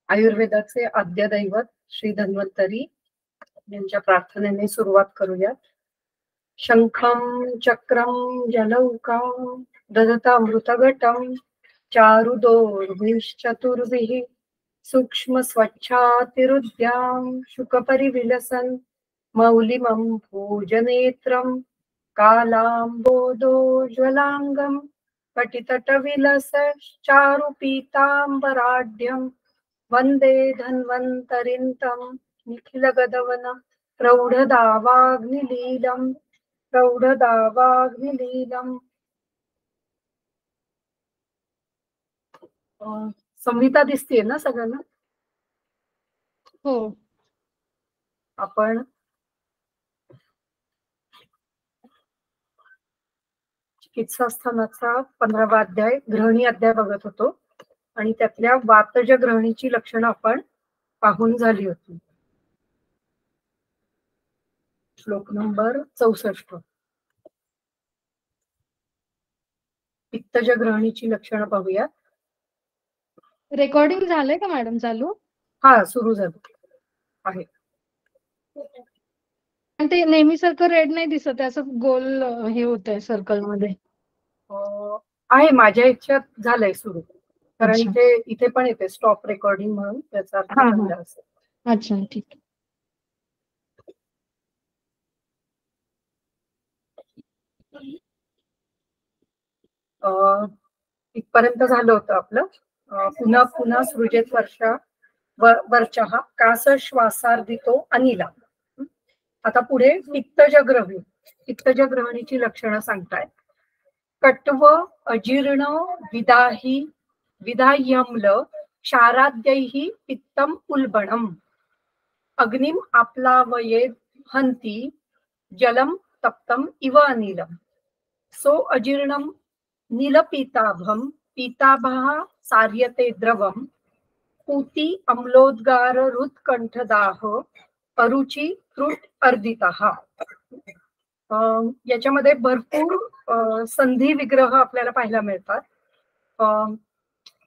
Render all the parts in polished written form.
आयुर्वेदाचे आद्य दैवत श्री धन्वंतरी यांच्या प्रार्थनेने सुरुवात करूयात. शंखं चक्रं जलौकां ददतामृतघटं चारुदोर्भिश्चतुर्भिः सूक्ष्म स्वच्छातिरुद्यां शुकपरिविलसन् मौलिमं भोजनेत्रं कालाम्बोदोज्ज्वलाङ्गं पटितटविलसश्चारुपीताम्बराढ्यं वन्दे धन्वन्तरिं तं निखिलगदवनं प्रौढदावाग्निलीलम्. संहिता दिसतीये ना सगळ्यांना? हो. आपण चिकित्सास्थानाचा 15वा अध्याय ग्रहणी अध्याय बघत होतो आणि त्यातल्या वातज ग्रहणीची लक्षणं आपण पाहून झाली होती. श्लोक नंबर 64. पित्तज ग्रहणीची लक्षणं पाहूया. रेकॉर्डिंग झालंय का मॅडम चालू? हा, सुरू झालं आहे. पण ते नेहमीसारखं रेड नाही दिसत, असं गोल हे होतंय सर्कल मध्ये. आहे, माझ्या इच्छात झालंय सुरू, कारण इथे पण येते स्टॉप रेकॉर्डिंग म्हणून, त्याचा अर्थ चांगला असेल. अच्छा, ठीक. इथपर्यंत झालं होतं आपलं. पुन्हा पुन्हा सृजेत वर्षा कास श्वासार्दितो अनिला. आता पुढे पित्तज ग्रहणीची लक्षणं सांगतायत. कट्व अजीर्ण विदाह्यम्ल क्षाराद्यैः पित्तम उल्बणम अग्निम आप्लावयेद हंती जलम तप्तम इव अनिलम. सो अजीर्णम नीलपीताभम पीताभः सार्यते द्रवम पूती अम्लोद्गार हृत्कंठदाह अरुची त्रुट अर्दितः. याच्यामध्ये भरपूर संधी विग्रह आपल्याला पाहायला मिळतात.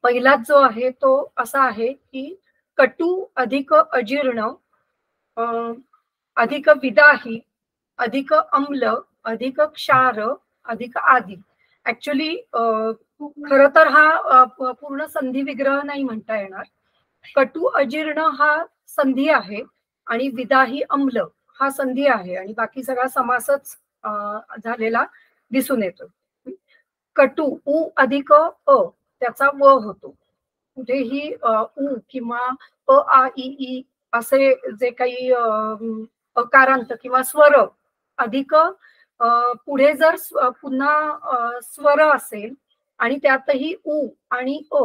पहिलाच जो आहे तो असा आहे की कटू अधिक अजीर्ण अधिक विदाही अधिक अम्ल अधिक क्षार अधिक आदी. ऍक्च्युली खर तर हा पूर्ण संधी विग्रह नाही म्हणता येणार. कटू अजीर्ण हा संधी आहे आणि विदाही अम्ल हा संधी आहे आणि बाकी सगळा समासच झालेला दिसून येतो. कटू उ अधिक अ त्याचा व होतो. कुठेही उ किंवा अ आ इ ई असे जे काही अकारांत किंवा स्वर अधिक पुढे जर पुन्हा स्वर असेल आणि त्यातही उ आणि अ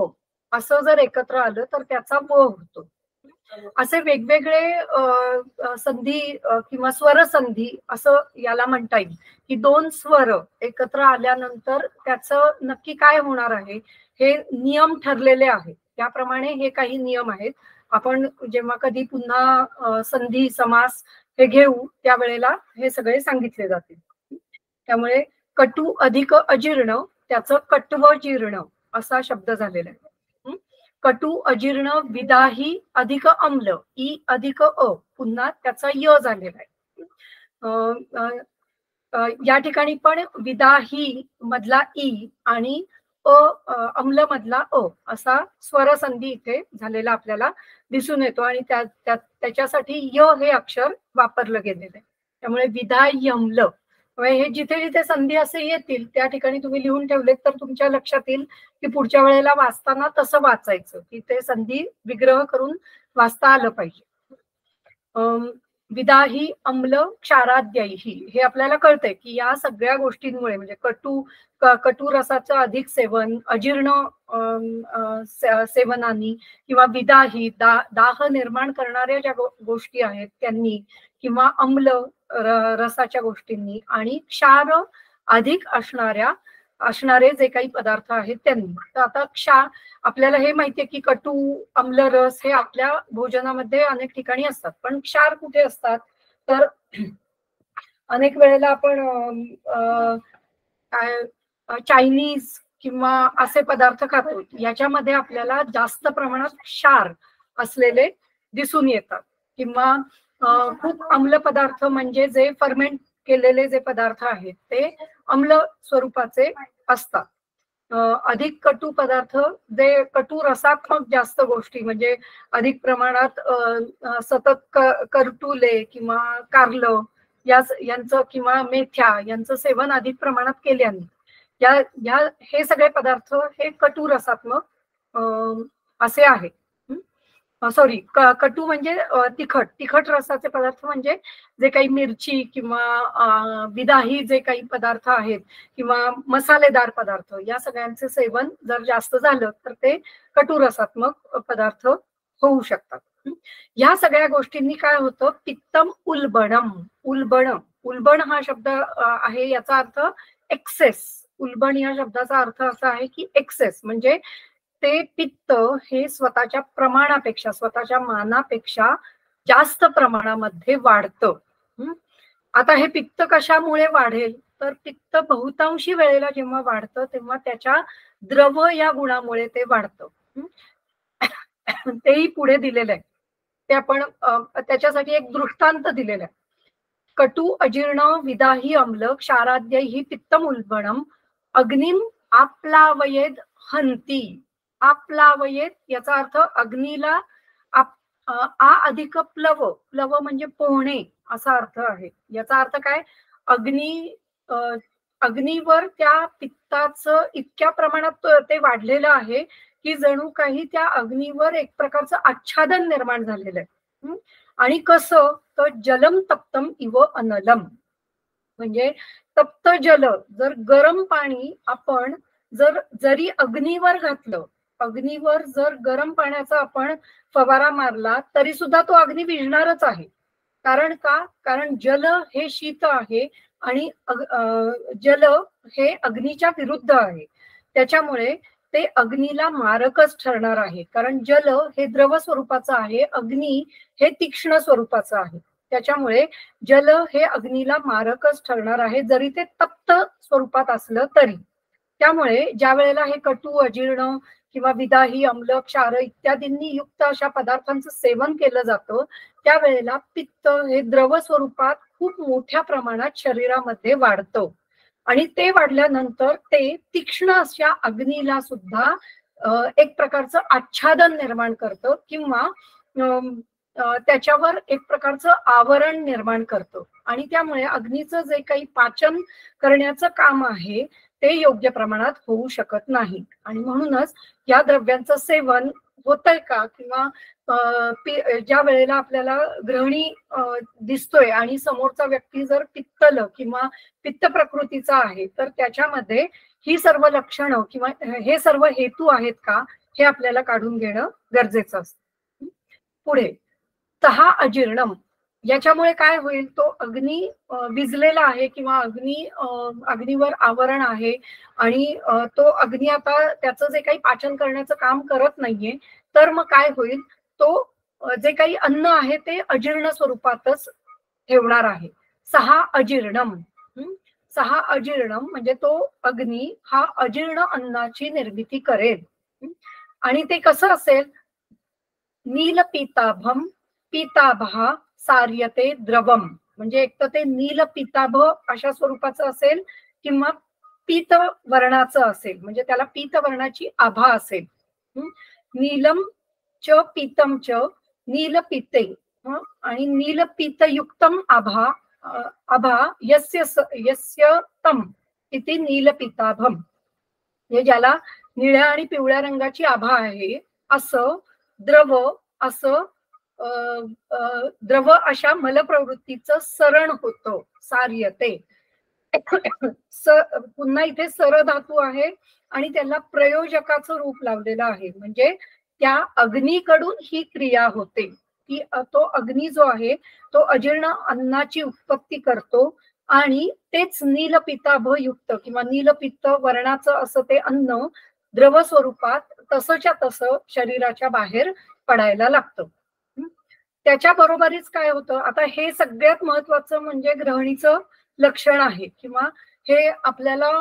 असं जर एकत्र आलं तर त्याचा व होतो. असे वेगवेगळे संधी किंवा स्वर संधी असं याला म्हणता येईल की दोन स्वर एकत्र आल्यानंतर त्याचं नक्की काय होणार आहे हे नियम ठरलेले आहेत. त्याप्रमाणे हे काही नियम आहेत. आपण जेव्हा कधी पुन्हा संधी समास हे घेऊ त्यावेळेला हे सगळे सांगितले जातील. त्यामुळे कटू अधिक अजीर्ण त्याचं कट्व जीर्ण असा शब्द झालेला आहे. कटू अजीर्ण विदाही अधिक अम्ल ई अधिक अ पुन्हा त्याचा य झालेला आहे. या ठिकाणी पण विदाही मधला ई आणि अम्ल मधला अ असा स्वरसंधी इथे झालेला आपल्याला दिसून येतो आणि त्याच्यासाठी य हे अक्षर वापरलं गेलेलं आहे. त्यामुळे विदाही अम्ल हे जिथे जिथे संधी असे येतील त्या ठिकाणी तुम्ही लिहून ठेवलेत तर तुमच्या लक्षात येईल की पुढच्या वेळेला वाचताना तसं वाचायचं की ते संधी विग्रह करून वाचता आलं पाहिजे. विदाही अम्ल क्षाराद्यैही हे आपल्याला कळतंय की या सगळ्या गोष्टींमुळे म्हणजे कटू रसाचं अधिक सेवन अजीर्ण सेवनानी किंवा विदाही दाह निर्माण करणाऱ्या ज्या गोष्टी आहेत त्यांनी किंवा अम्ल रसाच्या गोष्टींनी आणि क्षार अधिक असणारे जे काही पदार्थ आहेत त्यांनी. तर आता आपल्याला हे माहितीये की कटू अम्ल रस हे आपल्या भोजनामध्ये अनेक ठिकाणी असतात पण क्षार कुठे असतात तर अनेक वेळेला आपण चायनीज किंवा असे पदार्थ खातो, याच्यामध्ये आपल्याला जास्त प्रमाणात क्षार असलेले दिसून येतात, किंवा खूप आम्ल पदार्थ म्हणजे जे फर्मेंट केलेले जे पदार्थ आहेत ते आम्ल स्वरूपाचे असतात. अधिक कटू पदार्थ, जे कटू रसात्मक जास्त गोष्टी म्हणजे अधिक प्रमाणात सतत करटुले किंवा कारलं यांचं किंवा मेथ्या यांचं सेवन अधिक प्रमाणात केल्याने या या हे सगळे पदार्थ हे कटू रसात्मक असे आहेत. सॉरी, कटू म्हणजे तिखट रसाचे पदार्थ म्हणजे जे काही मिरची किंवा विदाही जे काही पदार्थ आहेत किंवा मसालेदार पदार्थ, या सगळ्यांचे सेवन जर जास्त झालं तर ते कटू रसात्मक पदार्थ होऊ शकतात. या सगळ्या गोष्टींनी काय होतं, पित्तम उल्बणम, उल्बण हा शब्द आहे, याचा अर्थ एक्सेस. उल्बण या शब्दाचा अर्थ असा आहे की एक्सेस, म्हणजे ते पित्त हे स्वतःच्या प्रमाणापेक्षा, स्वतःच्या मानापेक्षा जास्त प्रमाणामध्ये वाढतं. आता हे पित्त कशामुळे वाढेल, तर पित्त बहुतांशी वेळेला जेव्हा वाढतं तेव्हा त्याच्या द्रव या गुणामुळे ते वाढतं. तेही पुढे दिलेलं आहे, ते आपण त्याच्यासाठी एक दृष्टांत दिलेला आहे. कटू अजीर्ण विदाही अम्ल क्षाराद्यैहि पित्तमुल्बणम अग्निम आप्लावयेद हंती. आप्लावयेत याचा अर्थ अग्नीला आ अधिक प्लव, प्लव म्हणजे पोहणे असा अर्थ आहे. याचा अर्थ काय, अग्नीवर त्या पित्ताचं इतक्या प्रमाणात ते वाढलेलं आहे की जणू काही त्या अग्नीवर एक प्रकारचं आच्छादन निर्माण झालेलं आहे. आणि कसं, तर जलम तप्तम इव अनलम, म्हणजे तप्त जल, जर गरम पाणी आपण जरी अग्नीवर घातलं, अग्नीवर जर गरम पाण्याचा आपण फवारा मारला तरी सुद्धा तो अग्नी विझणारच आहे. कारण का, कारण जल हे शीत आहे आणि जल हे अग्नीच्या विरुद्ध आहे, त्याच्यामुळे ते अग्नीला मारकच ठरणार आहे. कारण जल हे द्रव स्वरूपाचं आहे, अग्नी हे तीक्ष्ण स्वरूपाचं आहे, त्याच्यामुळे जल हे अग्नीला मारकच ठरणार आहे, जरी ते तप्त स्वरूपात असलं तरी. त्यामुळे ज्या वेळेला हे कटू अजीर्ण किंवा विदाही अम्ल क्षार इत्यादींनी युक्त अशा पदार्थांचं सेवन केलं जातं, त्यावेळेला पित्त हे द्रव स्वरूपात खूप मोठ्या प्रमाणात शरीरामध्ये वाढतं आणि ते वाढल्यानंतर ते तीक्ष्ण अशा अग्नीला सुद्धा एक प्रकारचं आच्छादन निर्माण करतं किंवा त्याच्यावर एक प्रकारचं आवरण निर्माण करतं आणि त्यामुळे अग्नीचं जे काही पाचन करण्याचं काम आहे ते योग्य प्रमाणात होऊ शकत नाही. आणि म्हणूनच या द्रव्यांचं सेवन होतंय का, किंवा ज्या वेळेला आपल्याला ग्रहणी दिसतोय आणि समोरचा व्यक्ती जर पित्तल किंवा पित्त प्रकृतीचा आहे तर त्याच्यामध्ये ही सर्व लक्षणं किंवा हे सर्व हेतू आहेत का हे आपल्याला काढून घेणं गरजेचं असतं. पुढे तहा अजीर्णम, याच्यामुळे काय होईल, तो अग्नी विजलेला आहे किंवा अग्नीवर आवरण आहे आणि तो अग्नी आता त्याचं जे काही पाचन करण्याचं काम करत नाहीये, तर मग काय होईल, तो जे काही अन्न आहे ते अजीर्ण स्वरूपातच ठेवणार आहे. सहा अजीर्णम, सहा अजीर्णम म्हणजे तो अग्नी हा अजीर्ण अन्नाची निर्मिती करेल. आणि ते कसं असेल, नील पीताभम पीताभा सार्यते द्रवम, म्हणजे एक तर ते नील पीताभ अशा स्वरूपाचं असेल किंवा पीत वर्णाचं असेल, म्हणजे त्याला पीत वर्णाची आभा असेल. नीलम च पीतम च नील पिते, आणि नील पीतयुक्तम आभा आभा यस्य तम इति नील पीताभम, म्हणजे ज्याला निळ्या आणि पिवळ्या रंगाची आभा आहे असं द्रव, असं द्रव अशा मलप्रवृत्तीचं सरण होतं, सार्यते. पुन्हा इथे सर धातू आहे आणि त्याला प्रयोजकाचं रूप लावलेलं आहे, म्हणजे त्या अग्नीकडून ही क्रिया होते की तो अग्नी जो आहे तो अजीर्ण अन्नाची उत्पत्ती करतो आणि तेच नीलपिताभ युक्त किंवा नीलपित्त वर्णाचं असं ते अन्न द्रव स्वरूपात तसंच्या तसं शरीराच्या बाहेर पडायला लागतं. त्याच्या बरोबरीच काय होतं, आता हे सगळ्यात महत्वाचं म्हणजे ग्रहणीचं लक्षण आहे किंवा हे आपल्याला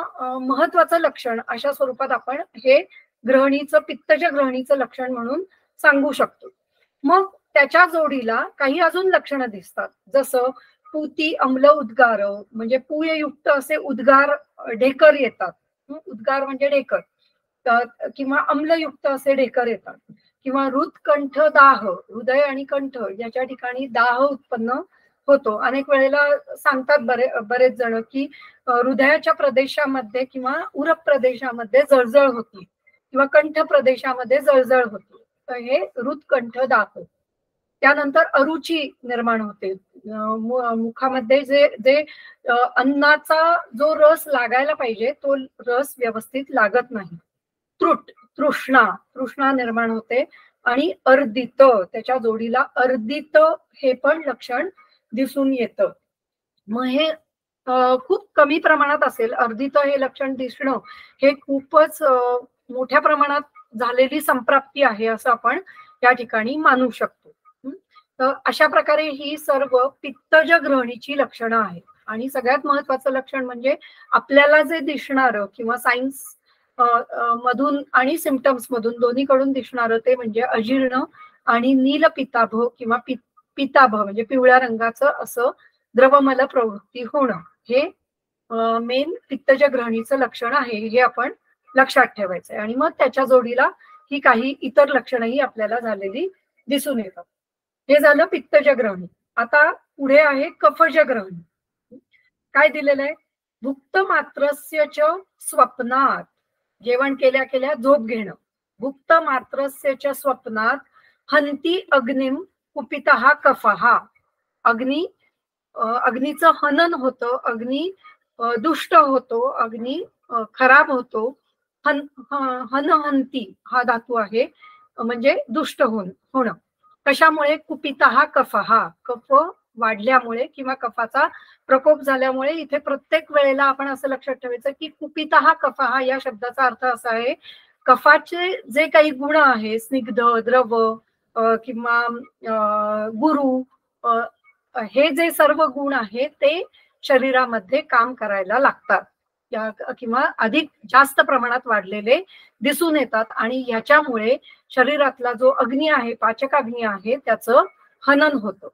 महत्वाचं लक्षण अशा स्वरूपात आपण हे ग्रहणीचं पित्तज ग्रहणीचं लक्षण म्हणून सांगू शकतो. मग त्याच्या जोडीला काही अजून लक्षणं दिसतात, जसं पूती अम्ल उद्गार, म्हणजे पूययुक्त असे उद्गार ढेकर येतात. उद्गार म्हणजे ढेकर, किंवा अम्लयुक्त असे ढेकर येतात, किंवा हृदकंठ दाह, हृदय आणि कंठ याच्या ठिकाणी दाह उत्पन्न होतो. अनेक वेळेला सांगतात बरेच जण की हृदयाच्या प्रदेशामध्ये किंवा उरप प्रदेशामध्ये जळजळ होती किंवा कंठ प्रदेशामध्ये जळजळ होती, तर हे हृदकंठ दाह. त्यानंतर अरुची निर्माण होते, मुखामध्ये जे अन्नाचा जो रस लागायला पाहिजे तो रस व्यवस्थित लागत नाही. तृष्णा निर्माण होते, आणि अर्दित, त्याच्या जोडीला अर्दित हे पण लक्षण दिसून येतं. मग हे खूप कमी प्रमाणात असेल, अर्दित हे लक्षण दिसणं हे खूपच मोठ्या प्रमाणात झालेली संप्राप्ती आहे असं आपण या ठिकाणी मानू शकतो. तर अशा प्रकारे ही सर्व पित्तज ग्रहणीची लक्षणं आहेत. आणि सगळ्यात महत्वाचं लक्षण म्हणजे आपल्याला जे दिसणारं किंवा सायन्स मधून आणि सिम्पटम्स मधून दोन्हीकडून दिसणारं ते म्हणजे अजीर्ण आणि नीलपिताभ किंवा पिताभ म्हणजे पिवळ्या रंगाचं असं द्रवमल प्रवृत्ती होणं, हे मेन पित्तज ग्रहणीचं लक्षण आहे, हे आपण लक्षात ठेवायचंय. आणि मग त्याच्या जोडीला ही काही इतर लक्षणंही आपल्याला झालेली दिसून येतात. हे झालं पित्तज ग्रहणी. आता पुढे आहे कफज ग्रहणी. काय दिलेलं आहे? भुक्त मात्रस्य च स्वप्नात, जेवण केल्या केल्या झोप घेणं. भुक्त मात्रस्य च स्वप्नात हंती अग्निम कुपितः कफः. अग्नीचं हनन होतं, अग्नी दुष्ट होतो, अग्नी खराब होतो. हनहंती हा धातू आहे, म्हणजे दुष्ट होणं. कशामुळे? कुपितः कफः, कफ वाढल्यामुळे किंवा कफाचा प्रकोप झाल्यामुळे. इथे प्रत्येक वेळेला आपण असं लक्षात ठेवायचं की कुपितः कफः या शब्दाचा अर्थ असा आहे, कफाचे जे काही गुण आहे, स्निग्ध, द्रव किंवा गुरु, हे जे सर्व गुण आहेत ते शरीरामध्ये काम करायला लागतात किंवा अधिक जास्त प्रमाणात वाढलेले दिसून येतात, आणि ह्याच्यामुळे शरीरातला जो अग्नी आहे, पाचक अग्नी आहे, त्याचं हनन होतं.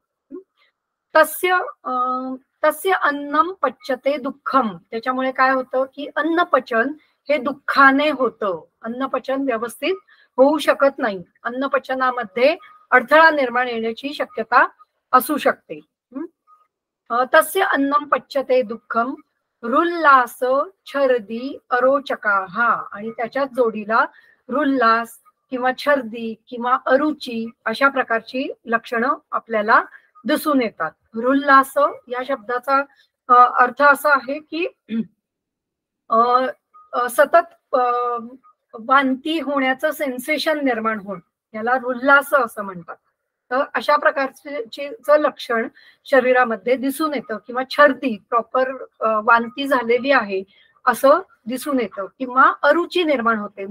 तस्य अन्नम पच्यते दुःखम. त्याच्यामुळे काय होतं की अन्नपचन हे दुःखाने होतं. अन्नपचन व्यवस्थित होऊ शकत नाही, अन्नपचनामध्ये अडथळा निर्माण येण्याची शक्यता असू शकते. तस्य अन्नम पच्यते दुःखम रुल्लास छर्दी अरोचकाः. आणि त्याच्याच जोडीला रुल्लास किंवा छर्दी किंवा अरुची अशा प्रकारची लक्षणं आपल्याला दिसून येतात. रुल्लास या शब्दाचा अर्थ असा आहे की सतत वांती होण्याचं सेन्सेशन निर्माण होणं, याला रुल्लास असं म्हणतात. तर अशा प्रकारचे लक्षण शरीरामध्ये दिसून येतं, किंवा छर्दी प्रॉपर वांती झालेली आहे असं दिसून येतं, किंवा अरुची निर्माण होते.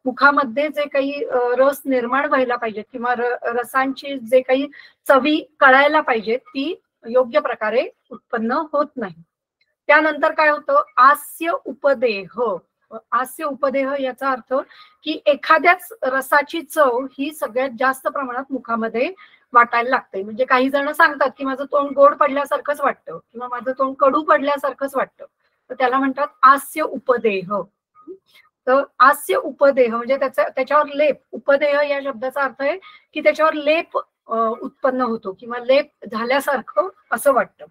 मुखामध्ये जे काही रस निर्माण व्हायला पाहिजे किंवा रसांची जे काही चवी कळायला पाहिजे ती योग्य प्रकारे उत्पन्न होत नाही. त्यानंतर काय होतं? आस्य उपदेह. आस्य उपदेह याचा अर्थ की एखाद्याच रसाची चव ही सगळ्यात जास्त प्रमाणात मुखामध्ये वाटायला लागते. म्हणजे काही जण सांगतात की माझं तोंड गोड पडल्यासारखंच वाटतं किंवा माझं तोंड कडू पडल्यासारखंच वाटतं, तर त्याला म्हणतात आस्य उपदेह. तर आस्य उपदेह म्हणजे त्याच्यावर लेप, उपदेह या शब्दाचा अर्थ आहे की त्याच्यावर लेप उत्पन्न होतो किंवा लेप झाल्यासारखं असं वाटतं.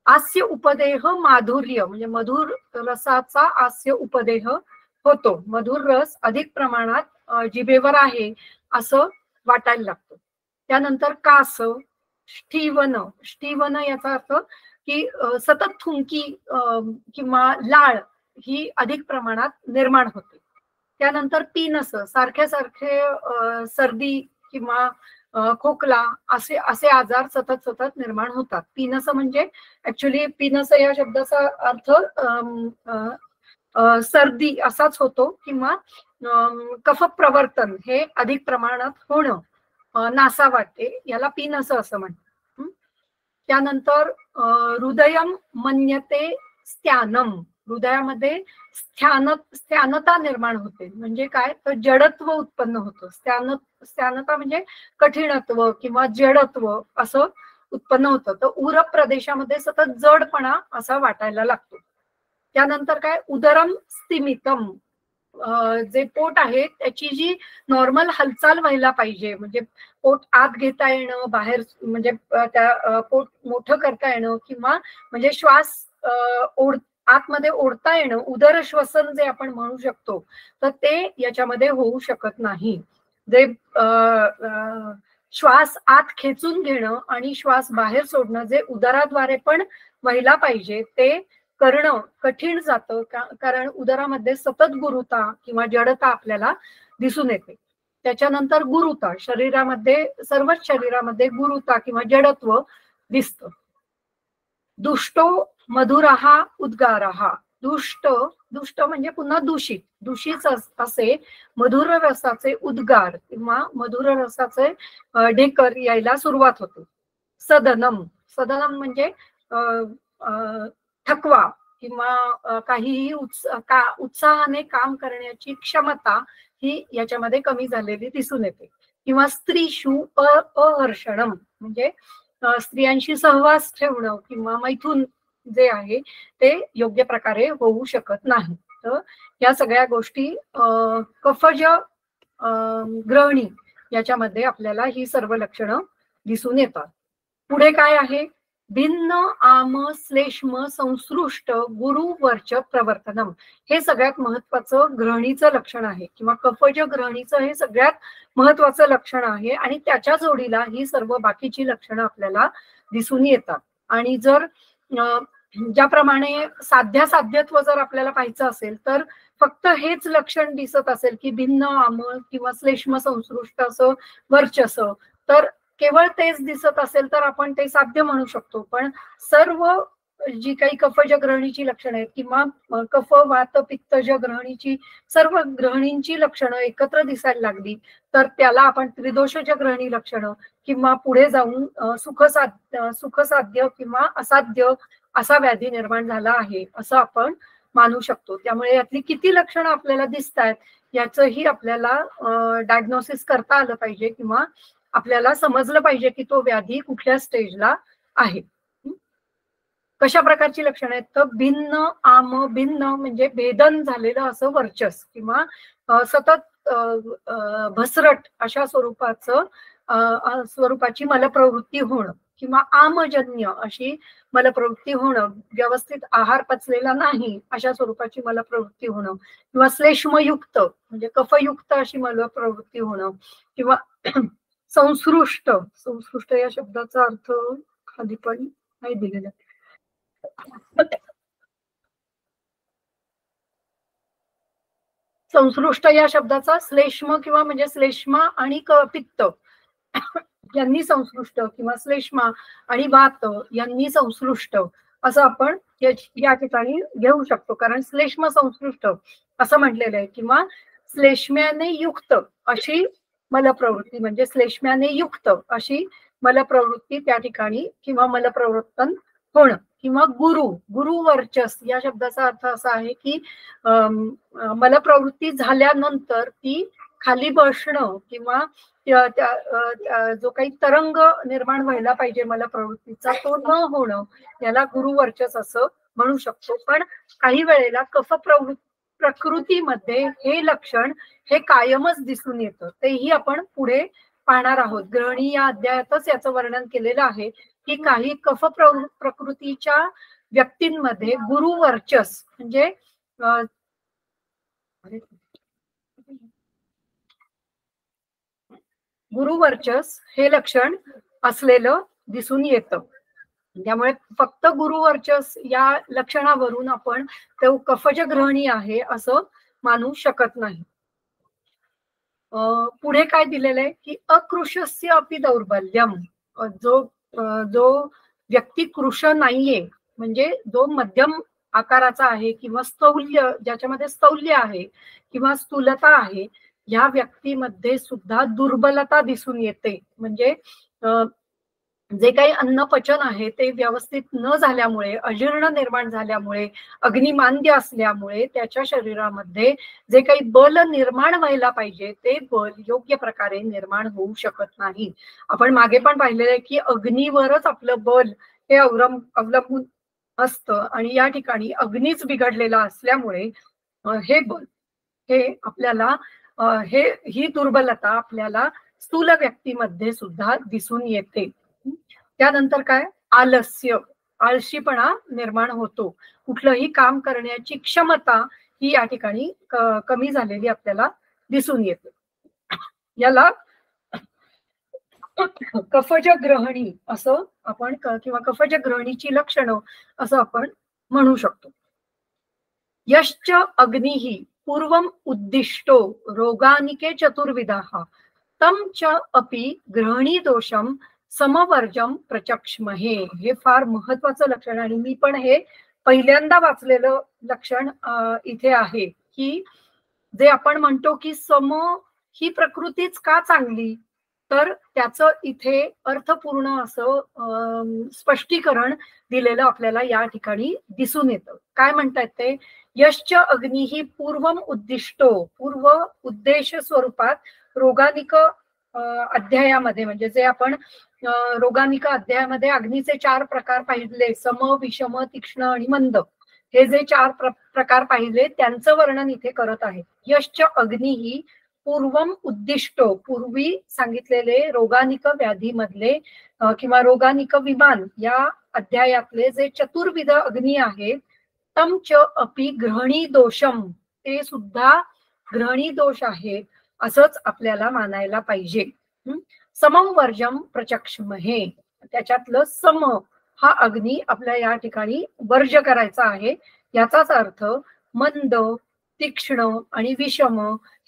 आस्य उपदेह माधुर्य म्हणजे मधुर रसाचा आस्य उपदेह होतो. मधुर रस अधिक प्रमाणात जिभेवर आहे असं वाटायला लागतं. त्यानंतर कास, ष्ठीवन. ष्ठीवन याचा अर्थ की सतत थुंकी किंवा लाळ ही अधिक प्रमाणात निर्माण होते. त्यानंतर पीनस, सारखे सर्दी किंवा खोकला असे आजार सतत निर्माण होतात. पीनस म्हणजे ऍक्च्युली पीनस या शब्दाचा अर्थ सर्दी असाच होतो, किंवा कफ प्रवर्तन हे अधिक प्रमाणात होणं, नासा वाटते, याला पीनस असं म्हणतात. त्यानंतर हृदयम मन्यते स्त्यानम, हृदयामध्ये स्त्यानता निर्माण होते. म्हणजे काय, तर जडत्व उत्पन्न होतं. स्त्यानता म्हणजे कठीणत्व किंवा जडत्व असं उत्पन्न होतं. तर उर प्रदेशामध्ये सतत जडपणा असा वाटायला लागतो. त्यानंतर काय, उदरम स्तिमितम, जे पोट आहे त्याची जी नॉर्मल हालचाल व्हायला पाहिजे, म्हणजे पोट आत घेता येणं, बाहेर म्हणजे त्या पोट मोठं करता येणं, किंवा म्हणजे श्वास आतमध्ये ओढता येणं, उदर श्वसन जे आपण म्हणू शकतो, तर ते याच्यामध्ये होऊ शकत नाही. जे श्वास आत खेचून घेणं आणि श्वास बाहेर सोडणं जे उदराद्वारे पण व्हायला पाहिजे, ते करणं कठीण जातं, कारण उदरामध्ये सतत गुरुता किंवा जडता आपल्याला दिसून येते. त्याच्यानंतर गुरुता, शरीरामध्ये सर्वच शरीरामध्ये गुरुता किंवा जडत्व दिसतं. दुष्टो मधुरहा उद्गारहा, दुष्ट म्हणजे पुन्हा दूषित असे मधुर रसाचे उद्गार किंवा मधुर रसाचे ढेकर यायला सुरुवात होते. सदनम म्हणजे थकवा किंवा काहीही उत्साहाने काम करण्याची क्षमता ही याच्यामध्ये कमी झालेली दिसून येते. किंवा स्त्रीषु अहर्षणम म्हणजे स्त्रियांशी सहवास ठेवणं किंवा मैथून जे आहे ते योग्य प्रकारे होऊ शकत नाही. तर या सगळ्या गोष्टी कफज ग्रहणी याच्यामध्ये आपल्याला ही सर्व लक्षणं दिसून येतात. पुढे काय आहे, भिन्न आम श्लेष्म संसृष्ट गुरुवर्च प्रवर्तनम, हे सगळ्यात महत्वाचं ग्रहणीचं लक्षण आहे किंवा कफज ग्रहणीचं हे सगळ्यात महत्वाचं लक्षण आहे. आणि त्याच्या जोडीला ही सर्व बाकीची लक्षणं आपल्याला दिसून येतात. आणि जर ज्याप्रमाणे साध्यत्व जर आपल्याला पाहायचं असेल तर फक्त हेच लक्षण दिसत असेल की भिन्न आम किंवा श्लेष्म संसृष्ट असं वर्चस, तर केवळ तेच दिसत असेल तर आपण ते साध्य म्हणू शकतो. पण सर्व जी काही कफज ग्रहणीची लक्षणं आहेत किंवा कफ वात पित्तज ग्रहणीची सर्व ग्रहणींची लक्षणं एकत्र दिसायला लागली तर त्याला आपण त्रिदोषज ग्रहणी लक्षणं किंवा पुढे जाऊन सुखसाध्य किंवा असाध्य असा व्याधी निर्माण झाला आहे असं आपण मानू शकतो. त्यामुळे यातली किती लक्षणं आपल्याला दिसत आहेत याचंही आपल्याला डायग्नोसिस करता आलं पाहिजे किंवा आपल्याला समजलं पाहिजे की तो व्याधी कुठल्या स्टेजला आहे. कशा प्रकारची लक्षणं आहेत, तर भिन्न म्हणजे भेदन झालेलं असं वर्चस किंवा सतत भसरट अशा स्वरूपाची मलप्रवृत्ती होणं किंवा आमजन्य अशी मलप्रवृत्ती होणं, व्यवस्थित आहार पचलेला नाही अशा स्वरूपाची मलप्रवृत्ती होणं किंवा श्लेष्मयुक्त म्हणजे कफयुक्त अशी मलप्रवृत्ती होणं किंवा संसृष्ट या शब्दाचा अर्थ खाली पण नाही दिलेला. संसृष्ट या शब्दाचा श्लेष्म किंवा म्हणजे श्लेष्मा आणि पित्त यांनी संसृष्ट किंवा श्लेष्मा आणि वात यांनी संसृष्ट असं आपण या ठिकाणी घेऊ शकतो. कारण श्लेष्म संसृष्ट असं म्हटलेलं आहे किंवा श्लेष्म्याने युक्त अशी मलप्रवृत्ती म्हणजे श्लेष्म्याने युक्त अशी मलप्रवृत्ती त्या ठिकाणी किंवा मलप्रवर्तन होणं किंवा गुरुवर्चस या शब्दाचा अर्थ असा आहे की मलप्रवृत्ती झाल्यानंतर ती खाली बसणं किंवा जो काही तरंग निर्माण व्हायला पाहिजे मलप्रवृत्तीचा तो न होणं याला गुरुवर्चस असं म्हणू शकतो. पण काही वेळेला प्रकृतीमध्ये हे लक्षण हे कायमच दिसून येतं, तेही आपण पुढे पाहणार आहोत. ग्रहणी या अध्यायातच याचं वर्णन केलेलं आहे की काही कफ प्रकृतीच्या व्यक्तींमध्ये गुरुवर्चस म्हणजे गुरुवर्चस हे लक्षण असलेलं दिसून येतं. त्यामुळे फक्त गुरुवर्चस या लक्षणावरून आपण तो कफज ग्रहणी आहे असं मानू शकत नाही. पुढे काय दिलेलं आहे की अकृशस्य अपि दौर्बल्यम, जो व्यक्ती कृश नाहीये म्हणजे जो मध्यम आकाराचा आहे किंवा स्थौल्य ज्याच्यामध्ये स्थौल्य आहे किंवा स्थूलता आहे या व्यक्तीमध्ये सुद्धा दुर्बलता दिसून येते. म्हणजे जे काही अन्न पचन आहे ते व्यवस्थित न झाल्यामुळे, अजीर्ण निर्माण झाल्यामुळे, अग्निमांद्य असल्यामुळे त्याच्या शरीरामध्ये जे काही बल निर्माण व्हायला पाहिजे ते बल योग्य प्रकारे निर्माण होऊ शकत नाही. आपण मागे पण पाहिलेलं आहे की अग्नीवरच आपलं बल हे अवलंबून असतं आणि या ठिकाणी अग्नीच बिघडलेला असल्यामुळे हे बल हे आपल्याला ही दुर्बलता आपल्याला स्थूल व्यक्तीमध्ये सुद्धा दिसून येते. त्यानंतर काय, आलस्य, आळशीपणा निर्माण होतो. कुठलंही काम करण्याची क्षमता ही या ठिकाणी कमी झालेली आपल्याला दिसून येते. याला कफज ग्रहणी असं आपण किंवा कफज ग्रहणीची लक्षणं असं आपण म्हणू शकतो. यश्च अग्निः पूर्वम उद्दिष्टो रोगानिके चतुर्विधाः तम च अपि ग्रहणी दोषम समवर्जम प्रचक्ष्महे. हे फार महत्वाचं लक्षण आणि मी पण हे पहिल्यांदा वाचलेलं लक्षण इथे आहे की जे आपण म्हणतो की सम ही प्रकृतीच का चांगली, तर त्याचं इथे अर्थपूर्ण असं स्पष्टीकरण दिलेलं आपल्याला या ठिकाणी दिसून येतं. काय म्हणतात ते, यश्च अग्नी ही पूर्वम उद्दिष्टो, पूर्व उद्देश स्वरूपात रोगानिक अध्यायामध्ये, म्हणजे जे आपण रोगानिक अध्यायामध्ये अग्नीचे 4 प्रकार पाहिले, सम, विषम, तीक्ष्ण आणि मंद, हे जे 4 प्रकार पाहिले त्यांचं वर्णन इथे करत आहे. यश्च अग्नी ही पूर्वम उद्दिष्टो, पूर्वी सांगितलेले रोगानिक व्याधीमधले किंवा रोगानिक विमान या अध्यायातले जे चतुर्विध अग्नी आहेत, तम च अपि ग्रहणी दोषम, ते सुद्धा ग्रहणी दोष आहेत असंच आपल्याला मानायला पाहिजे. समम वर्जम प्रचक्ष्महे, त्याच्यातलं सम हा अग्नी आपल्या या ठिकाणी वर्ज करायचा आहे. याचाच अर्थ मंद, तीक्ष्ण आणि विषम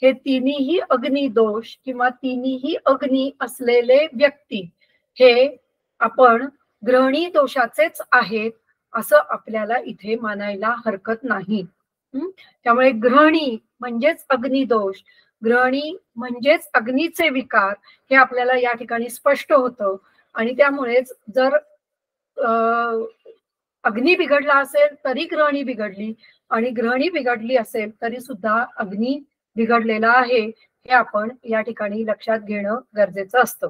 हे तिन्ही अग्निदोष किंवा तिन्ही अग्नी असलेले व्यक्ती हे आपण ग्रहणी दोषाचेच आहेत असं आपल्याला इथे मानायला हरकत नाही. त्यामुळे ग्रहणी म्हणजेच अग्निदोष, ग्रहणी म्हणजेच अग्नीचे विकार हे आपल्याला या ठिकाणी स्पष्ट होतं. आणि त्यामुळेच जर अग्नी बिघडला असेल तरी ग्रहणी बिघडली, आणि ग्रहणी बिघडली असेल तरी सुद्धा अग्नी बिघडलेला आहे हे आपण या ठिकाणी लक्षात घेणं गरजेचं असतं.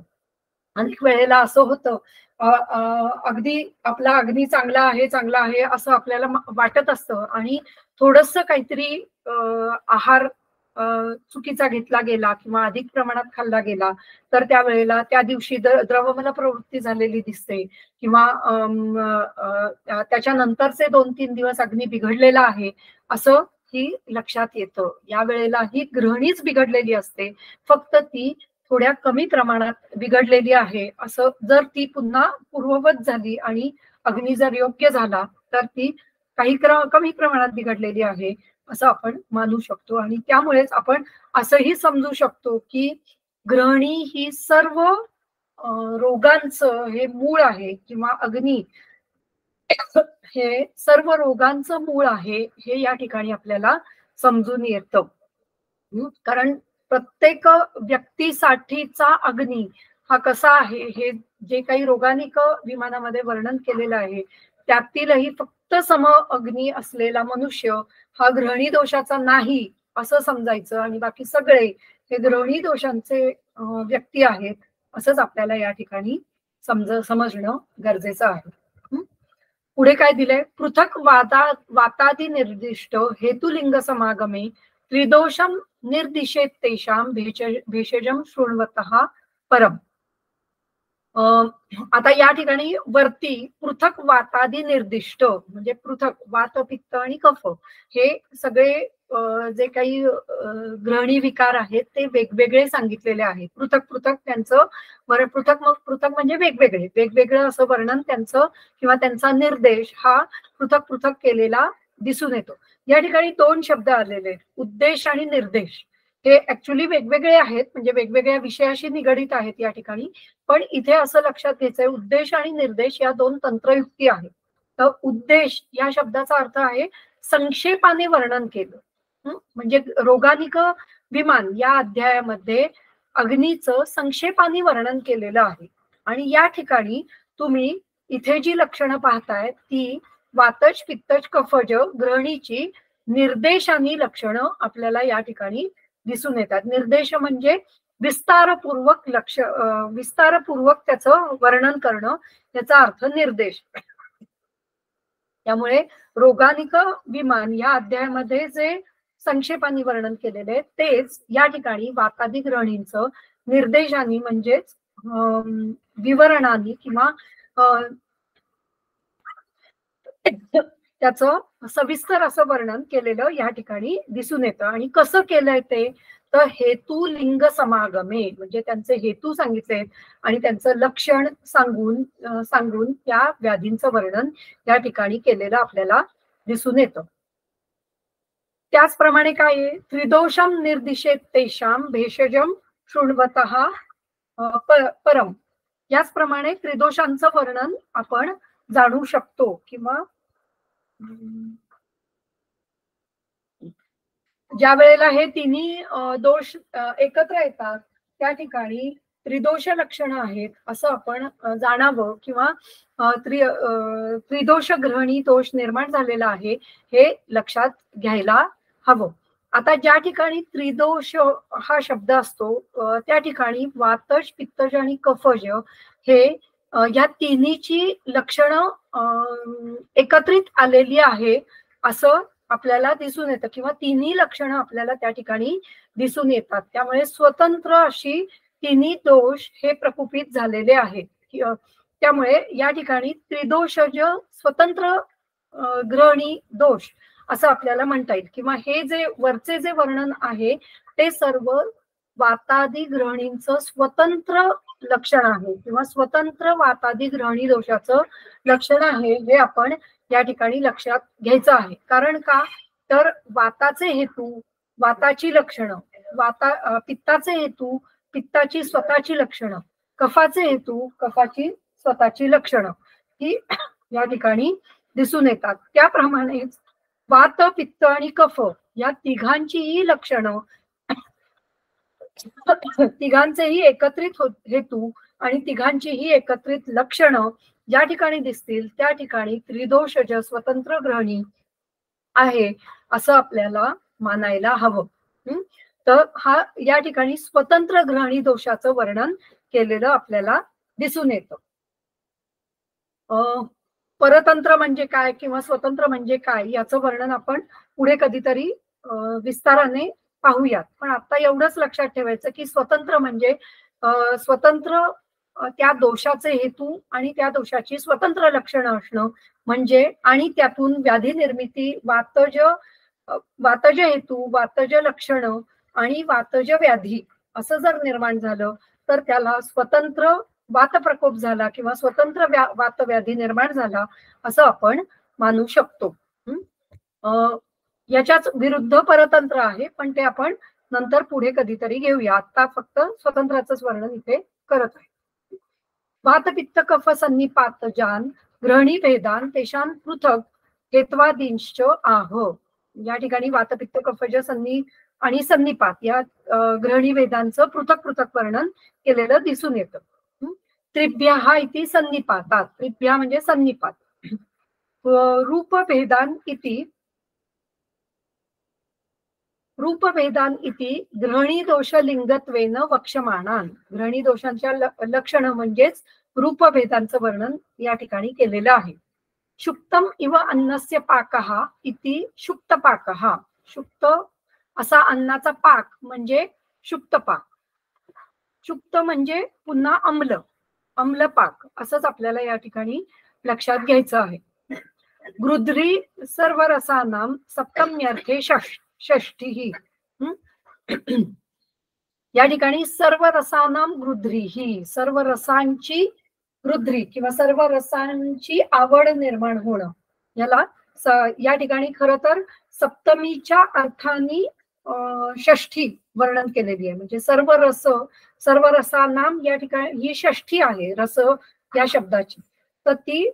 अनेक वेळेला असं होतं अगदी आपला अग्नी चांगला आहे असं आपल्याला वाटत असतं आणि थोडस काहीतरी आहार चुकीचा घेतला गेला किंवा अधिक प्रमाणात खाल्ला गेला तर त्यावेळेला त्या दिवशी द्रवमल प्रवृत्ती झालेली दिसते किंवा त्याच्यानंतरचे 2-3 दिवस अग्नी बिघडलेला आहे असं ही लक्षात येतं. या वेळेला ही ग्रहणीच बिघडलेली असते, फक्त ती थोड्या कमी प्रमाणात बिघडलेली आहे असं. जर ती पुन्हा पूर्ववत झाली आणि अग्नी जर योग्य झाला तर ती काही कमी प्रमाणात बिघडलेली आहे असं आपण मानू शकतो. आणि त्यामुळेच आपण असंही समजू शकतो की ग्रहणी ही सर्व रोगांचं हे मूळ आहे किंवा अग्नी हे सर्व रोगांचं मूळ आहे हे या ठिकाणी आपल्याला समजून येतं. कारण प्रत्येक व्यक्तीसाठीचा अग्नी हा कसा आहे हे जे काही रोगानिक विमानामध्ये वर्णन केलेलं आहे त्यातीलही फक्त सम अग्नी असलेला मनुष्य हा ग्रहणी दोषाचा नाही असं समजायचं आणि बाकी सगळे हे ग्रहणी दोषांचे व्यक्ती आहेत असंच आपल्याला या ठिकाणी समजणं गरजेचं आहे. पुढे काय दिलंय, पृथक वातादी निर्दिष्ट हेतुलिंग समागमे त्रिदोषम निर्दिशेत तेषाम भेषजम शृण्वतः परम. आता या ठिकाणी वरती पृथक वातादी निर्दिष्ट म्हणजे पृथक वात, पित्त आणि कफ हे सगळे जे काही ग्रहणी विकार आहेत ते वेगवेगळे सांगितलेले आहेत. पृथक पृथक त्यांचं पृथक म्हणजे वेगवेगळं असं वर्णन त्यांचं किंवा त्यांचा निर्देश हा पृथक पृथक केलेला दिसून येतो. या ठिकाणी 2 शब्द आलेले आहेत, उद्देश आणि निर्देश. हे ऍक्च्युली वेगवेगळे आहेत म्हणजे वेगवेगळ्या विषयाशी निगडित आहेत या ठिकाणी, पण इथे असं लक्षात घ्यायचंय उद्देश आणि निर्देश या 2 तंत्रयुक्ती आहेत. तर उद्देश या शब्दाचा अर्थ आहे संक्षेपाने वर्णन केलं. म्हणजे रोगानिक विमान या अध्यायामध्ये अग्नीचं संक्षेपाने वर्णन केलेलं आहे आणि या ठिकाणी तुम्ही इथे जी लक्षणं पाहताय ती वातज पित्तज कफज ग्रहणीची निर्देशानी लक्षणं आपल्याला या ठिकाणी दिसून येतात. निर्देश म्हणजे विस्तारपूर्वक विस्तारपूर्वक त्याचं वर्णन करणं, याचा अर्थ निर्देश. त्यामुळे रोगानिक विमान या अध्यायामध्ये जे संक्षेपाने वर्णन केलेले आहे तेच या ठिकाणी वातादी ग्रहणींचं निर्देशानी म्हणजेच विवरणानी किंवा त्याचं सविस्तर असं वर्णन केलेलं या ठिकाणी दिसून येतं. आणि कसं केलंय ते तर हेतू लिंग समागमे म्हणजे त्यांचे हेतू सांगितले आणि त्यांचं लक्षण सांगून त्या व्याधींचं वर्णन या ठिकाणी केलेलं आपल्याला दिसून येतं. त्याचप्रमाणे काय आहे, त्रिदोषम निर्दिशेत तेषाम भेषजम शृण्वतः परम, याचप्रमाणे त्रिदोषांचं वर्णन आपण जाणू शकतो. किंवा ज्या वेळेला हे तिन्ही दोष एकत्र येतात त्या ठिकाणी त्रिदोष लक्षणं आहेत असं आपण जाणावं किंवा त्रिदोष ग्रहणी दोष निर्माण झालेला आहे हे लक्षात घ्यायला हवं. आता ज्या ठिकाणी त्रिदोष हा शब्द असतो त्या ठिकाणी वातज पित्तज आणि कफज हे या तिन्हीची लक्षणं एकत्रित आलेली आहे असं आपल्याला दिसून येतं किंवा तिन्ही लक्षणं आपल्याला त्या ठिकाणी दिसून येतात. त्यामुळे स्वतंत्र अशी तिन्ही दोष हे प्रकुपित झालेले आहेत. त्यामुळे या ठिकाणी त्रिदोषज स्वतंत्र ग्रहणी दोष असं आपल्याला म्हणता येईल. किंवा हे जे वरचे जे वर्णन आहे ते सर्व वातादी ग्रहणींचं स्वतंत्र लक्षण आहे किंवा स्वतंत्र वातादी ग्रहणी दोषाचं लक्षण आहे हे आपण या ठिकाणी लक्षात घ्यायचं आहे. कारण का तर वाताचे हेतू वाताची लक्षणं, पित्ताचे हेतू पित्ताची स्वतःची लक्षणं, कफाचे हेतू कफाची स्वतःची लक्षणं ही या ठिकाणी दिसून येतात. त्याप्रमाणेच वात पित्त आणि कफ या तिघांचीही लक्षणं तिघांचेही एकत्रित हेतू आणि तिघांचीही एकत्रित लक्षणं ज्या ठिकाणी दिसतील त्या ठिकाणी त्रिदोषज स्वतंत्र ग्रहणी आहे असं आपल्याला मानायला हवं. तर हा या ठिकाणी स्वतंत्र ग्रहणी दोषाचं वर्णन केलेलं आपल्याला दिसून येतं. परतंत्र म्हणजे काय किंवा स्वतंत्र म्हणजे काय याचं वर्णन आपण पुढे कधीतरी विस्ताराने पाहूयात. पण आता एवढंच लक्षात ठेवायचं की स्वतंत्र म्हणजे स्वतंत्र त्या दोषाचे हेतू आणि त्या दोषाची स्वतंत्र लक्षणं असणं म्हणजे आणि त्यातून व्याधी निर्मिती वातज हेतू वातज लक्षणं आणि वातज व्याधी असं जर निर्माण झालं तर त्याला स्वतंत्र वात प्रकोप झाला किंवा स्वतंत्र वात व्याधी निर्माण झाला असं आपण मानू शकतो. याच्याच विरुद्ध परतंत्र आहे पण ते आपण नंतर पुढे कधीतरी घेऊया. आता फक्त स्वतंत्राचंच वर्णन इथे करत आहे. वात पित्त कफ सन्निपातजान ग्रहणी भेदान तेषां पृथक हेत्वादींश्च आह. या ठिकाणी वात पित्त कफज सन्नी आणि सन्निपात या ग्रहणी भेदांचं पृथक पृथक वर्णन केलेलं दिसून येतं. त्रिभ्या इति सन्निपातात, त्रिभ्या म्हणजे सन्निपात. रूपभेदान इति ग्रहणी दोष लिंगत्वेन वक्षमाणान. ग्रहणी दोषांच्या लक्षण म्हणजेच रूपभेदांचं वर्णन या ठिकाणी केलेलं आहे. शुक्तम इव अन्नस्य पाकः इति शुक्त पाकः. शुक्त असा अन्नाचा पाक म्हणजे शुक्त पाक. शुक्त म्हणजे पुन्हा अम्ल पाक असंच आपल्याला या ठिकाणी लक्षात घ्यायचं आहे. गृध्री सर्व रसानाम सप्तम्यर्थे षष्ठी. या ठिकाणी सर्व रसानाम गृध्री ही सर्व रसांची गृध्री किंवा सर्व रसांची आवड निर्माण होणं याला या ठिकाणी खरं तर सप्तमीच्या अर्थाने षष्ठी वर्णन केलेली आहे. म्हणजे सर्व रसानाम या ठिकाणी ही षष्ठी आहे रस या शब्दाची, तर ती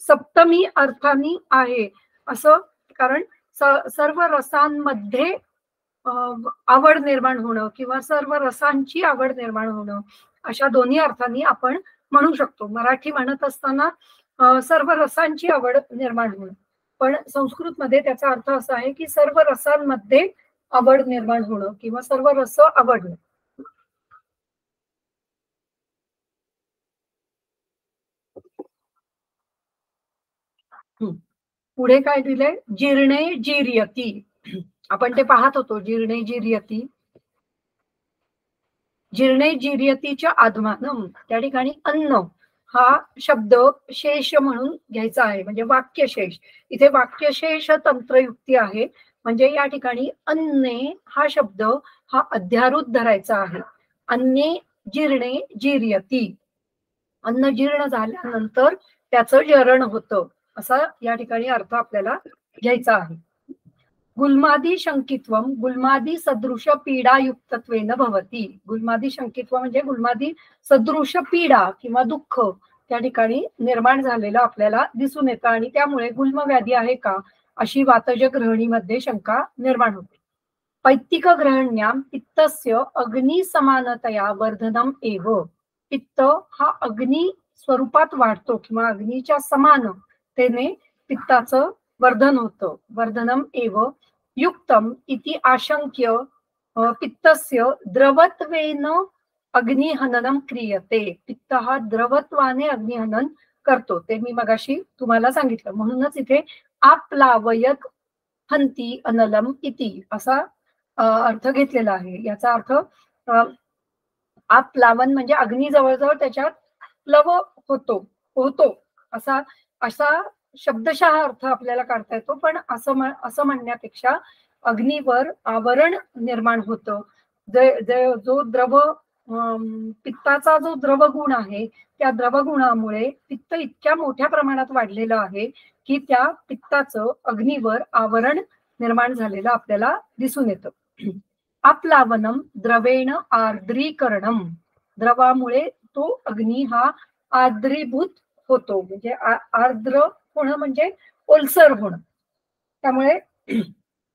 सप्तमी अर्थानी आहे असं. कारण सर्व रसांमध्ये आवड निर्माण होणं किंवा सर्व रसांची आवड निर्माण होणं अशा दोन्ही अर्थांनी आपण म्हणू शकतो. मराठी म्हणत असताना सर्व रसांची आवड निर्माण होणं, पण संस्कृतमध्ये त्याचा अर्थ असा आहे की सर्व रसांमध्ये आवड निर्माण होणं किंवा सर्व रस आवडणं. पुढे काय दिलंय? जीर्णे जीर्यती. आपण ते पाहत होतो, जीर्णे जीर्यती. जीर्णे जीर्यतीच्या आत्मानम, त्या ठिकाणी अन्न हा शब्द शेष म्हणून घ्यायचा आहे, म्हणजे वाक्यशेष. इथे वाक्यशेष तंत्रयुक्ती आहे, म्हणजे या ठिकाणी अन्ने हा शब्द हा अध्यारूत धरायचा आहे. अन्ने जीर्णे जीर्यती, अन्न जीर्ण झाल्यानंतर त्याचं जरण होतं, असा या ठिकाणी अर्थ आपल्याला घ्यायचा आहे. गुल्मादी शंकित्वम गुल्मादी सदृश पीडायुक्तत्वेन भवती. गुल्मादी शंकित्व म्हणजे गुल्मादी सदृश पीडा किंवा दुःख त्या ठिकाणी निर्माण झालेलं आपल्याला दिसून येतं, आणि त्यामुळे गुल्मव्याधी आहे का अशी वातज ग्रहणीमध्ये शंका निर्माण होते. पैत्तिक ग्रहण्याम पित्तस्य अग्नि समानतया वर्धनम एव. पित्त हा अग्नी स्वरूपात वाढतो किंवा अग्नीच्या समानतेने पित्ताचं वर्धन होतं. वर्धनम एव युक्तम इति आशंक्य पित्तस्य द्रवत्वेन अग्निहननम क्रियते. पित्त हा द्रवत्वाने अग्निहनन करतो, ते मी मगाशी तुम्हाला सांगितलं. म्हणूनच इथे आप्लावयत हंती अनलम इति असा अर्थ घेतलेला आहे. याचा अर्थ आप्लावन म्हणजे अग्नी जवळजवळ त्याच्यात प्लव होतो असा शब्दशः अर्थ आपल्याला काढता येतो, पण असं म्हणण्यापेक्षा अग्नीवर आवरण निर्माण होतं. जो द्रव पित्ताचा जो द्रवगुण आहे, त्या द्रवगुणामुळे पित्त इतक्या मोठ्या प्रमाणात वाढलेलं आहे की त्या पित्ताचं अग्नीवर आवरण निर्माण झालेलं आपल्याला दिसून येतं. आप्लावनम द्रवेण आर्द्रीकरणम. द्रवामुळे तो अग्नी हा आर्द्रीभूत होतो, म्हणजे आर्द्र होणं म्हणजे ओलसर होणं. त्यामुळे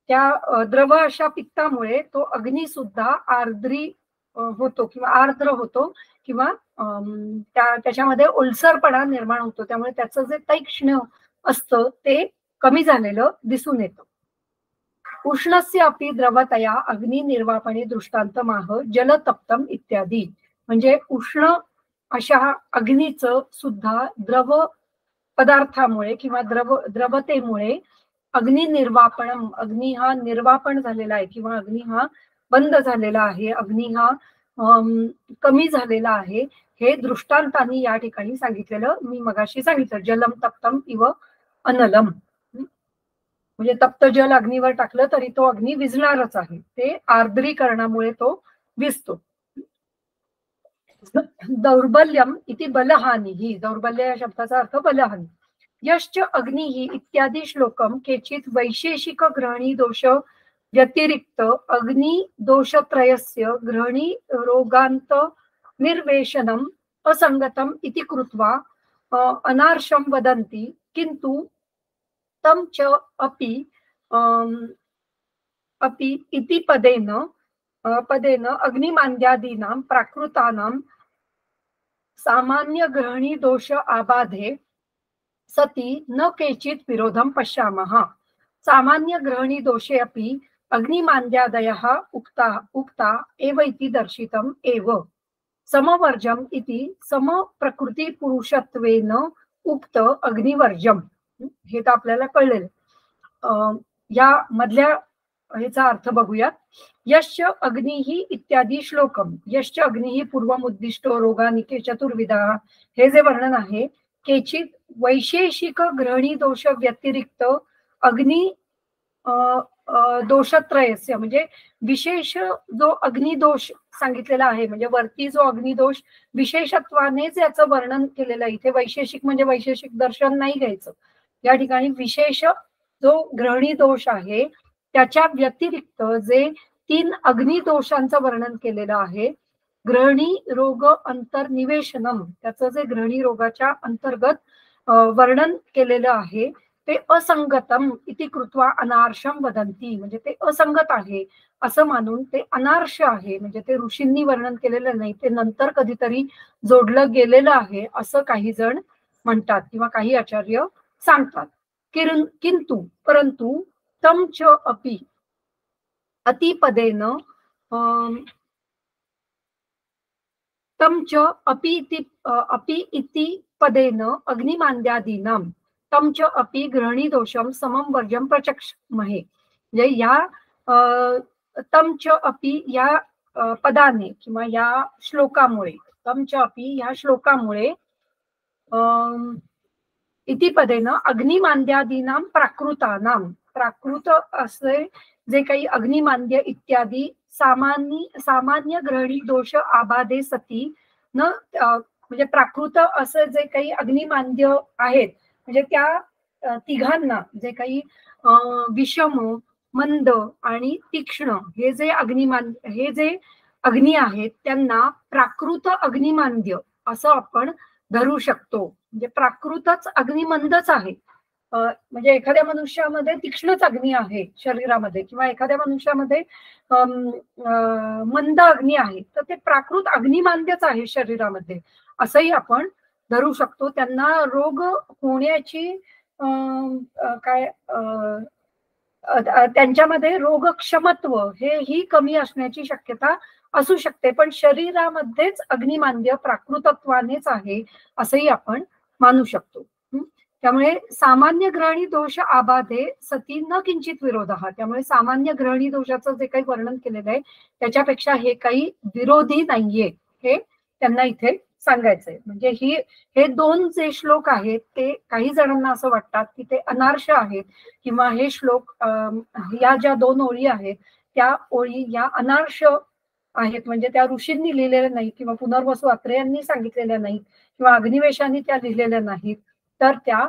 त्या द्रव अशा पित्तामुळे तो अग्नी सुद्धा आर्द्री होतो किंवा आर्द्र होतो किंवा त्याच्यामध्ये ओलसरपणा निर्माण होतो. त्यामुळे त्याचं जे तैक्ष्ण्य असतं ते कमी झालेलं दिसून येतं. उष्णस्य अपि द्रवतया अग्नि निर्वापणे दृष्टांतमाह जलतप्तम इत्यादी. म्हणजे उष्ण अशा अग्नीचं सुद्धा द्रव पदार्थामुळे किंवा द्रवतेमुळे अग्नि निर्वापणम, अग्नी हा निर्वापण झालेला आहे किंवा अग्नी हा बंद झालेला आहे, अग्नी हा कमी झालेला आहे, हे दृष्टांतांनी या ठिकाणी सांगितलेलं मी मगाशी सांगितलं. जलम तप्तम इव अनलम, म्हणजे तप्त जल अग्नीवर टाकलं तरी तो अग्नी विझणारच आहे, ते आर्द्रीकरणामुळे तो विझतो. दौर्बल्यम इति बलहानी ही, दौर्बल्य या शब्दाचा अर्थ बलहानी. यश्च अग्नि इत्यादी श्लोकम केचित वैशेषिक ग्रहणी दोष व्यतिरिक्त अग्नि दोषत्रयस्य ग्रहणी रोगांत निर्वेशनम असंगतम इति कृत्वा अनार्षम वदन्ति, किंतु तम च अपि इति पदेन अग्निमान्द्यादीनां प्राकृतानां सामान्य ग्रहणी दोष आबाधे सती न केचित विरोधम पश्यामः. सामान्य ग्रहणी दोषे अपि अग्निमान्द्यादयः उक्ता एव इति दर्शितम् एव. समवर्जम इति समप्रकृती पुरुषत्वेन उक्त अग्निवर्जम. हे तर आपल्याला कळलेलं. या मधल्या ह्याचा अर्थ बघूयात. यश्च अग्निही इत्यादी श्लोकम. यश्च अग्निही पूर्वमुद्दिष्टो रोगानिके चतुर्विधा, हे जे वर्णन आहे, केचित वैशेषिक ग्रहणी दोष व्यतिरिक्त अग्नि दोषत्रयस्य, म्हणजे विशेष जो अग्निदोष सांगितलेला आहे, म्हणजे वरती जो अग्निदोष विशेषत्वानेच याचं वर्णन केलेलं आहे. इथे वैशेषिक म्हणजे वैशेषिक दर्शन नाही घ्यायचं. या ठिकाणी विशेष जो ग्रहणी दोष आहे त्याच्या व्यतिरिक्त जे 3 अग्निदोषांचं वर्णन केलेलं आहे. ग्रहणी रोग अंतर्निवेशनम, त्याचं जे ग्रहणी रोगाच्या अंतर्गत वर्णन केलेलं आहे ते असंगतम इति कृत्वा अनार्षम वदंती, म्हणजे ते असंगत आहे असं मानून ते अनार्ष आहे, म्हणजे ते ऋषींनी वर्णन केलेलं नाही, ते नंतर कधीतरी जोडलं गेलेलं आहे असं काही जण म्हणतात किंवा काही आचार्य सांगतात. किंतु परंतु तम च अपि अतिपदेन तम च अपि इति पदेन अग्निमांद्यादीनां तम च अपि ग्रहणी दोषम समम वर्जम प्रचक्षमहे, म्हणजे या तम च अपि या पदाने किंवा या श्लोकामुळे, तम च अपि या श्लोकामुळे इति पदेन अग्निमांद्यादीनां प्राकृतानां, प्राकृत असे जे काही अग्निमांद्य इत्यादी सामान्य ग्रहणी दोष आबाधे सती न म्हणजे प्राकृत असं जे काही अग्निमांद्य आहेत, म्हणजे त्या तिघांना जे काही विषम, मंद आणि तीक्ष्ण हे जे अग्नी आहेत त्यांना प्राकृत अग्निमांद्य असं आपण धरू शकतो. म्हणजे प्राकृतच अग्निमंदच आहे, म्हणजे एखाद्या मनुष्यामध्ये तीक्ष्णच अग्नी आहे शरीरामध्ये किंवा एखाद्या मनुष्यामध्ये मंद अग्नी आहे, तर ते प्राकृत अग्निमांद्यच आहे शरीरामध्ये असंही आपण धरू शकतो. त्यांना रोग होण्याची त्यांच्यामध्ये रोगक्षमत्व ही कमी असण्याची शक्यता असू शकते, पण शरीरामध्येच अग्निमांद्य प्राकृतत्वानेच आहे असंही आपण मानू शकतो. त्यामुळे सामान्य ग्रहणी दोष आबाधे सती न किंचित विरोध, त्यामुळे सामान्य ग्रहणी दोषाचं जे काही वर्णन केलेलं आहे त्याच्यापेक्षा हे काही विरोधी नाहीये, हे त्यांना इथे सांगायचंय. म्हणजे हे दोन जे श्लोक आहेत ते काही जणांना असं वाटतात की ते अनार्ष आहेत किंवा हे श्लोक या ज्या दोन ओळी आहेत त्या ओळी या अनार्ष आहेत, म्हणजे त्या ऋषींनी लिहिलेल्या नाहीत किंवा पुनर्वसू अत्रेयांनी सांगितलेल्या नाहीत किंवा अग्निवेशांनी त्या लिहिलेल्या नाहीत, तर त्या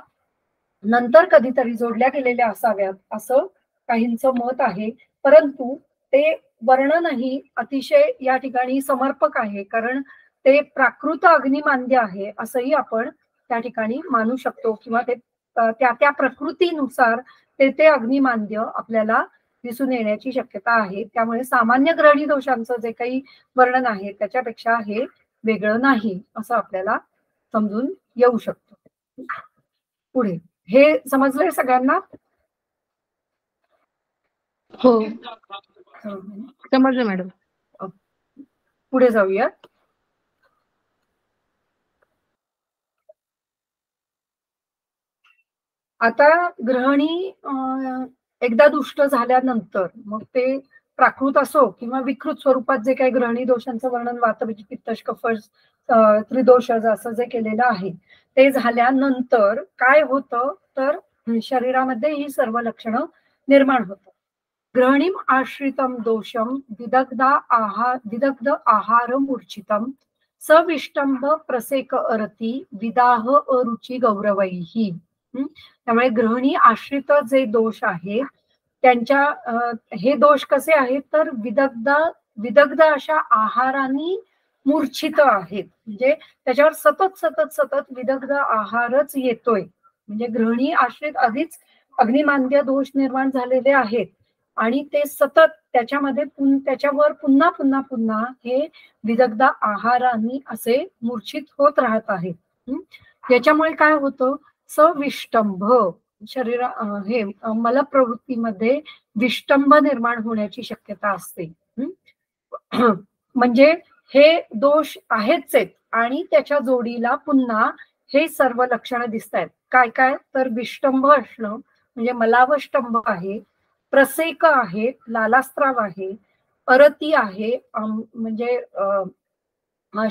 नंतर कधीतरी जोडल्या गेलेल्या असाव्यात असं काहींचं मत आहे. परंतु ते वर्णनही अतिशय या ठिकाणी समर्पक आहे, कारण ते प्राकृत अग्निमांद्य आहे असंही आपण त्या ठिकाणी मानू शकतो किंवा ते त्या प्रकृतीनुसार ते अग्निमांद्य आपल्याला दिसून येण्याची शक्यता आहे. त्यामुळे सामान्य ग्रहणी दोषांचं जे काही वर्णन आहे त्याच्यापेक्षा हे वेगळं नाही असं आपल्याला समजून येऊ शकतं. पुढे हे समजलंय सगळ्यांना? हो समजलं मॅडम. पुढे जाऊयात. आता ग्रहणी एकदा दुष्ट झाल्यानंतर मग ते प्राकृत असो किंवा विकृत स्वरूपात जे काही ग्रहणी दोषांचं वर्णन वातपित्त पित्त कफ त्रिदोष असं जे केलेलं आहे ते झाल्यानंतर काय होतं तर शरीरामध्ये ही सर्व लक्षणं निर्माण होतात. ग्रहणीम आश्रितम दोषम विदग्ध आहार मूर्छितम सविष्टंभ प्रसेक अरती विदाह अरुची गौरवैही. त्यामुळे ग्रहणी आश्रित जे दोष आहेत त्यांच्या हे दोष कसे आहेत तर विदग्ध अशा आहारांनी मूर्छित आहेत, म्हणजे त्याच्यावर सतत विदग्ध आहारच येतोय. म्हणजे ग्रहणी आश्रित आधीच अग्निमांद्य दोष निर्माण झालेले आहेत आणि ते सतत त्याच्यावर पुन्हा हे विदग्ध आहारांनी असे मूर्छित होत राहत आहेत. याच्यामुळे काय होतं सविष्टंभ शरीर हे मलप्रवृत्तीमध्ये विष्टंभ निर्माण होण्याची शक्यता असते. म्हणजे हे दोष आहेच आहेत आणि त्याच्या जोडीला पुन्हा हे सर्व लक्षणं दिसत आहेत. काय तर विष्टंभ असणं म्हणजे मलावष्टंभ आहे, प्रसेक आहे लालास्त्राव आहे, अरती आहे म्हणजे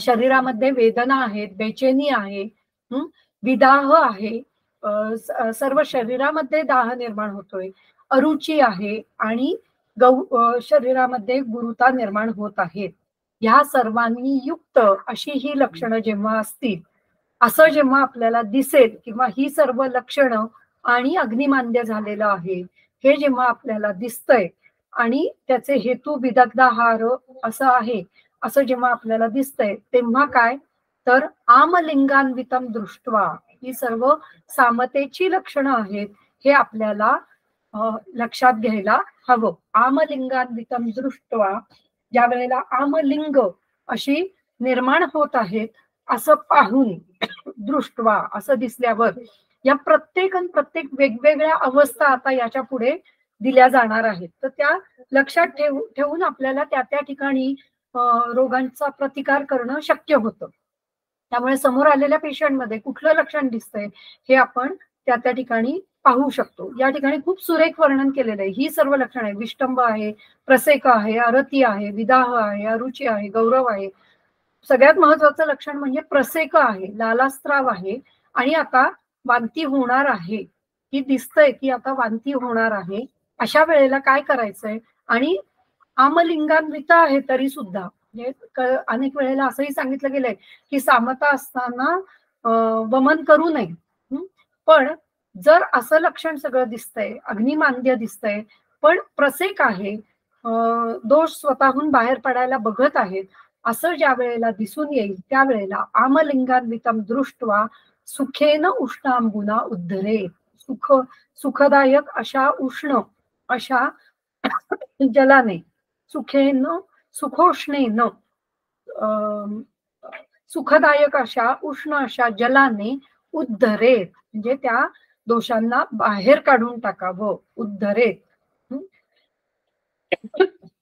शरीरामध्ये वेदना आहेत, बेचैनी आहे, विदाह आहे, सर्व शरीरामध्ये दाह निर्माण होतोय, अरुची आहे आणि शरीरामध्ये गुरुता निर्माण होत आहेत. ह्या सर्वांनी युक्त अशी ही लक्षणं जेव्हा असतील असं जेव्हा आपल्याला दिसेल किंवा ही सर्व लक्षणं आणि अग्निमांद्य झालेलं आहे हे जेव्हा आपल्याला दिसतंय आणि त्याचे हेतू विदग्धाहार असं आहे असं जेव्हा आपल्याला दिसतंय तेव्हा काय तर आमलिंगान्वितम दृष्ट्वा ही सर्व सामतेची लक्षणं आहेत हे आपल्याला लक्षात घ्यायला हवं. आमलिंगान्वितम दृष्ट्वा, ज्या वेळेला आमलिंग अशी निर्माण होत आहेत असं पाहून, दृष्ट्वा असं दिसल्यावर, या प्रत्येक वेगवेगळ्या अवस्था आता याच्या पुढे दिल्या जाणार आहेत. तर त्या लक्षात ठेवून आपल्याला त्या ठिकाणी रोगांचा प्रतिकार करणं शक्य होतं. त्यामुळे समोर आलेल्या पेशंटमध्ये कुठलं लक्षण दिसतंय हे आपण त्या ठिकाणी पाहू शकतो. या ठिकाणी खूप सुरेख वर्णन केलेलं आहे. ही सर्व लक्षणं आहे. विष्टंभ आहे, प्रसेक आहे, अरती आहे, विदाह आहे, अरुची आहे, गौरव आहे. सगळ्यात महत्वाचं लक्षण म्हणजे प्रसेक आहे, लालास्त्राव आहे आणि आता वांती होणार आहे, की दिसतंय की आता वांती होणार आहे. अशा वेळेला काय करायचंय? आणि आमलिंगान्वित आहे तरी सुद्धा म्हणजे अनेक वेळेला असंही सांगितलं गेलंय की सामता असताना वमन करू नये. पण जर असं लक्षण सगळं दिसतंय, अग्निमांद्य दिसतंय, पण प्रसेक आहे, दोष स्वतःहून बाहेर पडायला बघत आहेत, असं ज्या वेळेला दिसून येईल त्यावेळेला आमलिंगान्वितम दृष्ट्वा सुखेन उष्णांबुना उद्धरे, सुखदायक अशा उष्ण अशा जलाने, सुखेन सुखोष्णेन, सुखदायक अशा उष्ण अशा जलाने उद्धरेत, म्हणजे त्या दोषांना बाहेर काढून टाकावं. उद्धरेत.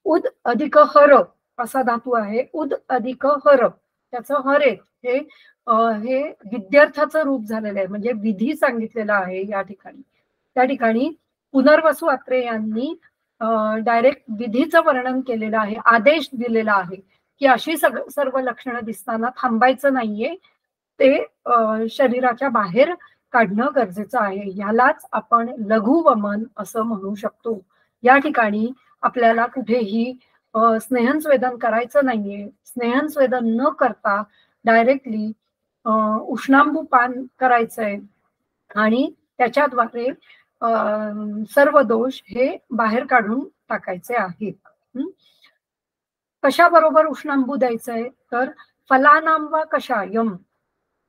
उद अधिक हर असा धातू आहे. उद अधिक हर, त्याचं हरेत हे विद्यार्थाचं रूप झालेलं आहे, म्हणजे विधी सांगितलेला आहे या ठिकाणी. त्या ठिकाणी पुनर्वसु अत्रे यांनी डायरेक्ट विधीचं वर्णन केलेलं आहे, आदेश दिलेला आहे की अशी सर्व लक्षणं दिसताना थांबायचं नाहीये, ते शरीराच्या बाहेर काढणं गरजेचं आहे. ह्यालाच आपण लघुवमन असं म्हणू शकतो. या ठिकाणी आपल्याला कुठेही स्नेहनस्वेदन करायचं नाहीये. स्नेहनस्वेदन न करता डायरेक्टली उष्णांबू पान करायचंय आणि त्याच्याद्वारे सर्व दोष हे बाहेर काढून टाकायचे आहेत. कशाबरोबर उष्णांबू द्यायचंय? तर फलानाम वा कषायम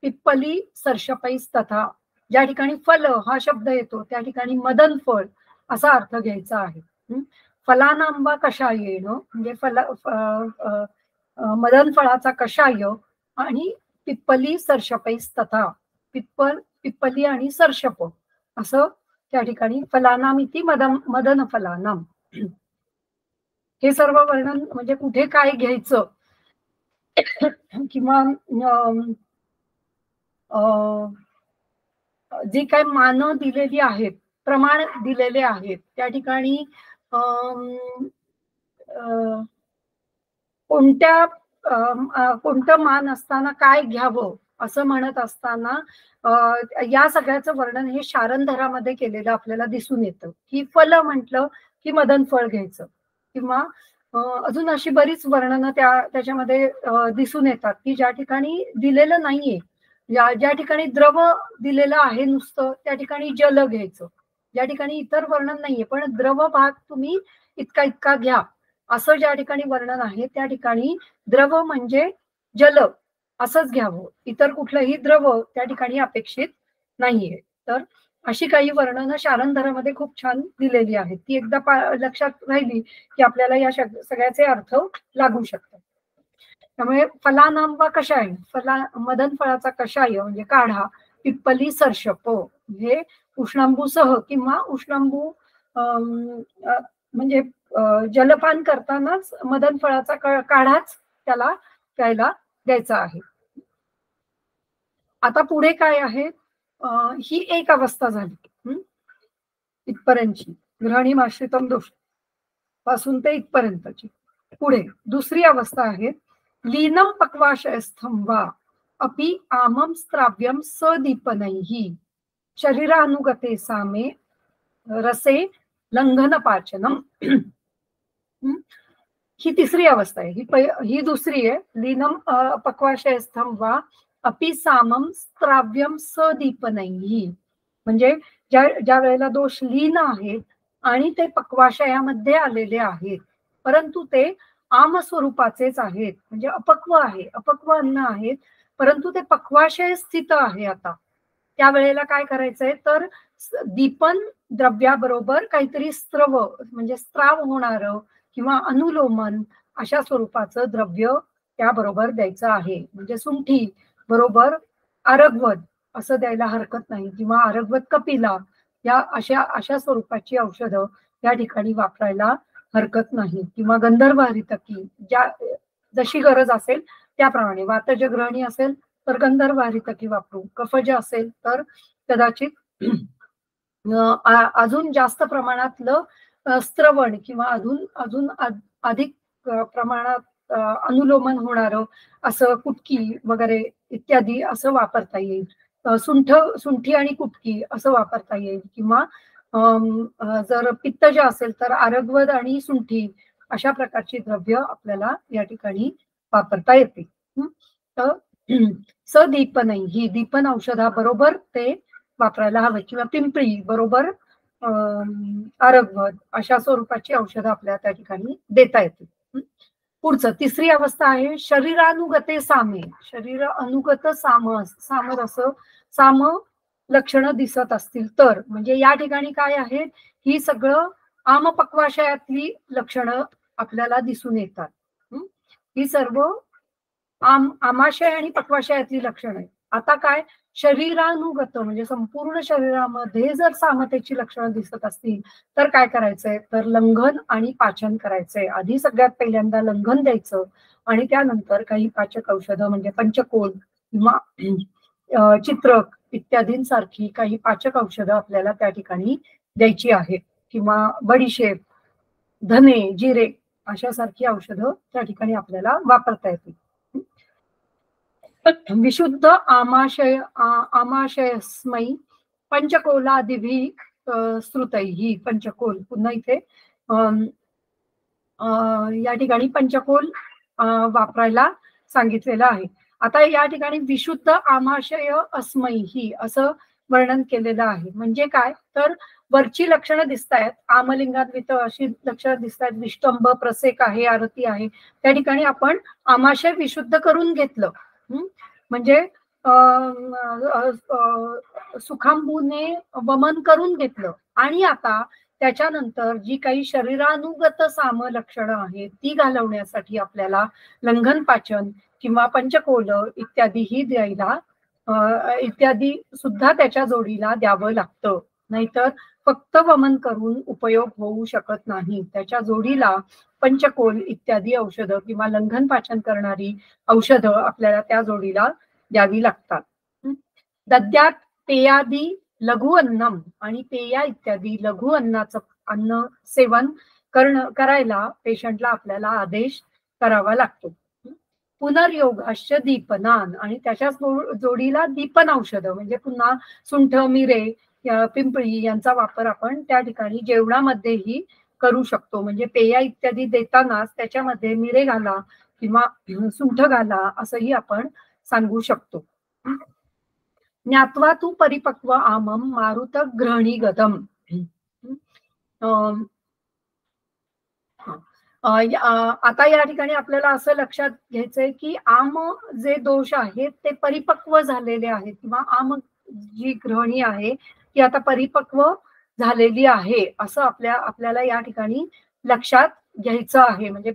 पिप्पली सर्षपैस तथा, ज्या ठिकाणी फल हा शब्द येतो त्या ठिकाणी मदन फळ असा अर्थ घ्यायचा आहे. फलानाम वा कषायेन म्हणजे मदन फळाचा कषाय आणि पिप्पली सर्षपैस तथा, पिप्पली आणि सर्षप असं त्या ठिकाणी फलानाम इति मदन फलानाम. हे सर्व वर्णन म्हणजे कुठे काय घ्यायचं किंवा जी काही मानं दिलेली आहेत, प्रमाण दिलेले आहेत, त्या ठिकाणी कोणतं मान असताना काय घ्यावं असं म्हणत असताना या सगळ्याचं वर्णन हे शारंधरामध्ये केलेलं आपल्याला दिसून येतं. की फल म्हटलं की मदन फळ घ्यायचं, किंवा अजून अशी बरीच वर्णनं त्याच्यामध्ये दिसून येतात की ज्या ठिकाणी दिलेलं नाहीये, ज्या ठिकाणी द्रव दिलेलं आहे नुसतं त्या ठिकाणी जल घ्यायचं, ज्या ठिकाणी इतर वर्णन नाहीये पण द्रव भाग तुम्ही इतका इतका घ्या असं ज्या ठिकाणी वर्णन आहे त्या ठिकाणी द्रव म्हणजे जल असंच घ्यावं, इतर कुठलंही द्रव त्या ठिकाणी अपेक्षित नाहीये. तर अशी काही वर्णनं शारंधरामध्ये खूप छान दिलेली आहेत. ती एकदा लक्षात राहिली की आपल्याला या सगळ्याचे अर्थ लागू शकतात. त्यामुळे फलानाम वा कषाय, मदन फळाचा कषाय म्हणजे काढा, पिप्पली सर्षप हे उष्णांबूसह किंवा उष्णांबू म्हणजे जलपान करतानाच मदन फळाचा काढाच त्याला प्यायला द्यायचा आहे. आता पुढे काय आहे? ही एक अवस्था झाली इथपर्यंतची, ग्रहणीमाश्रितम दोष पासून ते इथपर्यंतची. पुढे दुसरी अवस्था आहे लीनम पक्वाशयस्थम वा अपि आमम स्त्राव्यम सदीपनैहि शरीरानुगते सामे रसे लंघन पाचनम. ही तिसरी अवस्था आहे. ही दुसरी आहे. लीनम पक्वाशयस्थम वा अपि सामम स्त्राव्यम सदीपनैहि, म्हणजे ज्या वेळेला दोष लीन आहेत आणि ते पक्वाशयामध्ये आलेले आहेत परंतु ते आम स्वरूपाचेच आहेत, म्हणजे अपक्व आहे, अपक्व अन्न आहेत परंतु ते पक्वाशय स्थित आहे. आता त्यावेळेला काय करायचंय तर दीपन द्रव्याबरोबर काहीतरी स्त्रव म्हणजे स्त्राव होणारं किंवा अनुलोमन अशा स्वरूपाचं द्रव्य त्याबरोबर द्यायचं आहे. म्हणजे सुंठी बरोबर आरगवत असं द्यायला हरकत नाही किंवा आरगवत कपिला या अशा अशा स्वरूपाची औषधं या ठिकाणी वापरायला हरकत नाही. किंवा गंधर्व हरितकी ज्या जशी गरज असेल त्याप्रमाणे, वातज ग्रहणी असेल तर गंधर्व हरितकी वापरू, कफज असेल तर कदाचित अजून जास्त प्रमाणातलं स्त्रवण किंवा अजून अधिक प्रमाणात अनुलोमन होणारं असं कुटकी वगैरे इत्यादी असं वापरता येईल. सुंठी आणि कुटकी असं वापरता येईल. किंवा जर पित्तज असेल तर आरगवद आणि सुंठी अशा प्रकारची द्रव्य आपल्याला या ठिकाणी वापरता येते. तर सदीपनई ही दीपन औषधाबरोबर ते वापरायला हवं. किंवा पिंपळी बरोबर आरगवद अशा स्वरूपाची औषधं आपल्याला त्या ठिकाणी देता येते. पुढचं तिसरी अवस्था आहे शरीरानुगते सामे. शरीर अनुगत सामरस साम लक्षणं दिसत असतील तर, म्हणजे या ठिकाणी काय आहेत, ही सगळं आमपक्वाशयातली लक्षणं आपल्याला दिसून येतात. ही सर्व आमाशय आणि पक्वाशयातली लक्षणं आहेत. आता काय शरीरानुगत म्हणजे संपूर्ण शरीरामध्ये जर सामतेची लक्षणं दिसत असतील तर काय करायचंय तर लंघन आणि पाचन करायचंय. आधी सगळ्यात पहिल्यांदा लंघन द्यायचं आणि त्यानंतर काही पाचक औषधं म्हणजे पंचकोल किंवा चित्रक इत्यादींसारखी काही पाचक औषधं आपल्याला त्या ठिकाणी द्यायची आहेत. किंवा बडीशेप, धने, जिरे अशासारखी औषधं त्या ठिकाणी आपल्याला वापरता येतील. विशुद्ध आमाशयस्मयी पंचकोलादिभी श्रुतैः. पंचकोल पुन्हा इथे या ठिकाणी पंचकोल वापरायला सांगितलेलं आहे. आता या ठिकाणी विशुद्ध आमाशय अस्मैही असं वर्णन केलेलं आहे. म्हणजे काय तर वरची लक्षणं दिसत आहेत, आमलिंगान्वित अशी लक्षणं दिसत आहेत, विष्टंभ, प्रसेक आहे, आरती आहे, त्या ठिकाणी आपण आमाशय विशुद्ध करून घेतलं. म्हणजे सुखांबूने वमन करून घेतलं आणि आता त्याच्यानंतर जी काही शरीरानुगत साम लक्षणं आहेत ती घालवण्यासाठी आपल्याला लंघन पाचन किंवा पंचकोल इत्यादीही द्यायला इत्यादी सुद्धा त्याच्या जोडीला द्यावं लागतं. नाहीतर फक्त वमन करून उपयोग होऊ शकत नाही. त्याच्या जोडीला पंचकोल इत्यादी औषधं किंवा लंघन पाचन करणारी औषधं आपल्याला त्या जोडीला द्यावी लागतात. दद्यात पेयादी लघु अन्नम आणि पेया इत्यादी लघु अन्नाचं अन्न सेवन करायला पेशंटला आपल्याला आदेश करावा लागतो. पुनर्योगाश्च दीपनान आणि त्याच्या जोडीला दीपन औषधं म्हणजे पुन्हा सुंठ, मिरे, पिंपळी यांचा वापर आपण त्या ठिकाणी जेवणामध्येही करू शकतो. म्हणजे पेया इत्यादी देतानाच त्याच्यामध्ये मिरे घाला किंवा सुंठ घाला असंही आपण सांगू शकतो. ज्ञात्वा तू परिपक्व आमम मारुत ग्रहणी गदम. आता या ठिकाणी आपल्याला असं लक्षात घ्यायचंय की आम जे दोष आहेत ते परिपक्व झालेले आहेत किंवा आम जी ग्रहणी आहे ती आता परिपक्व झालेली आहे असं आपल्याला या ठिकाणी लक्षात घ्यायचं आहे. म्हणजे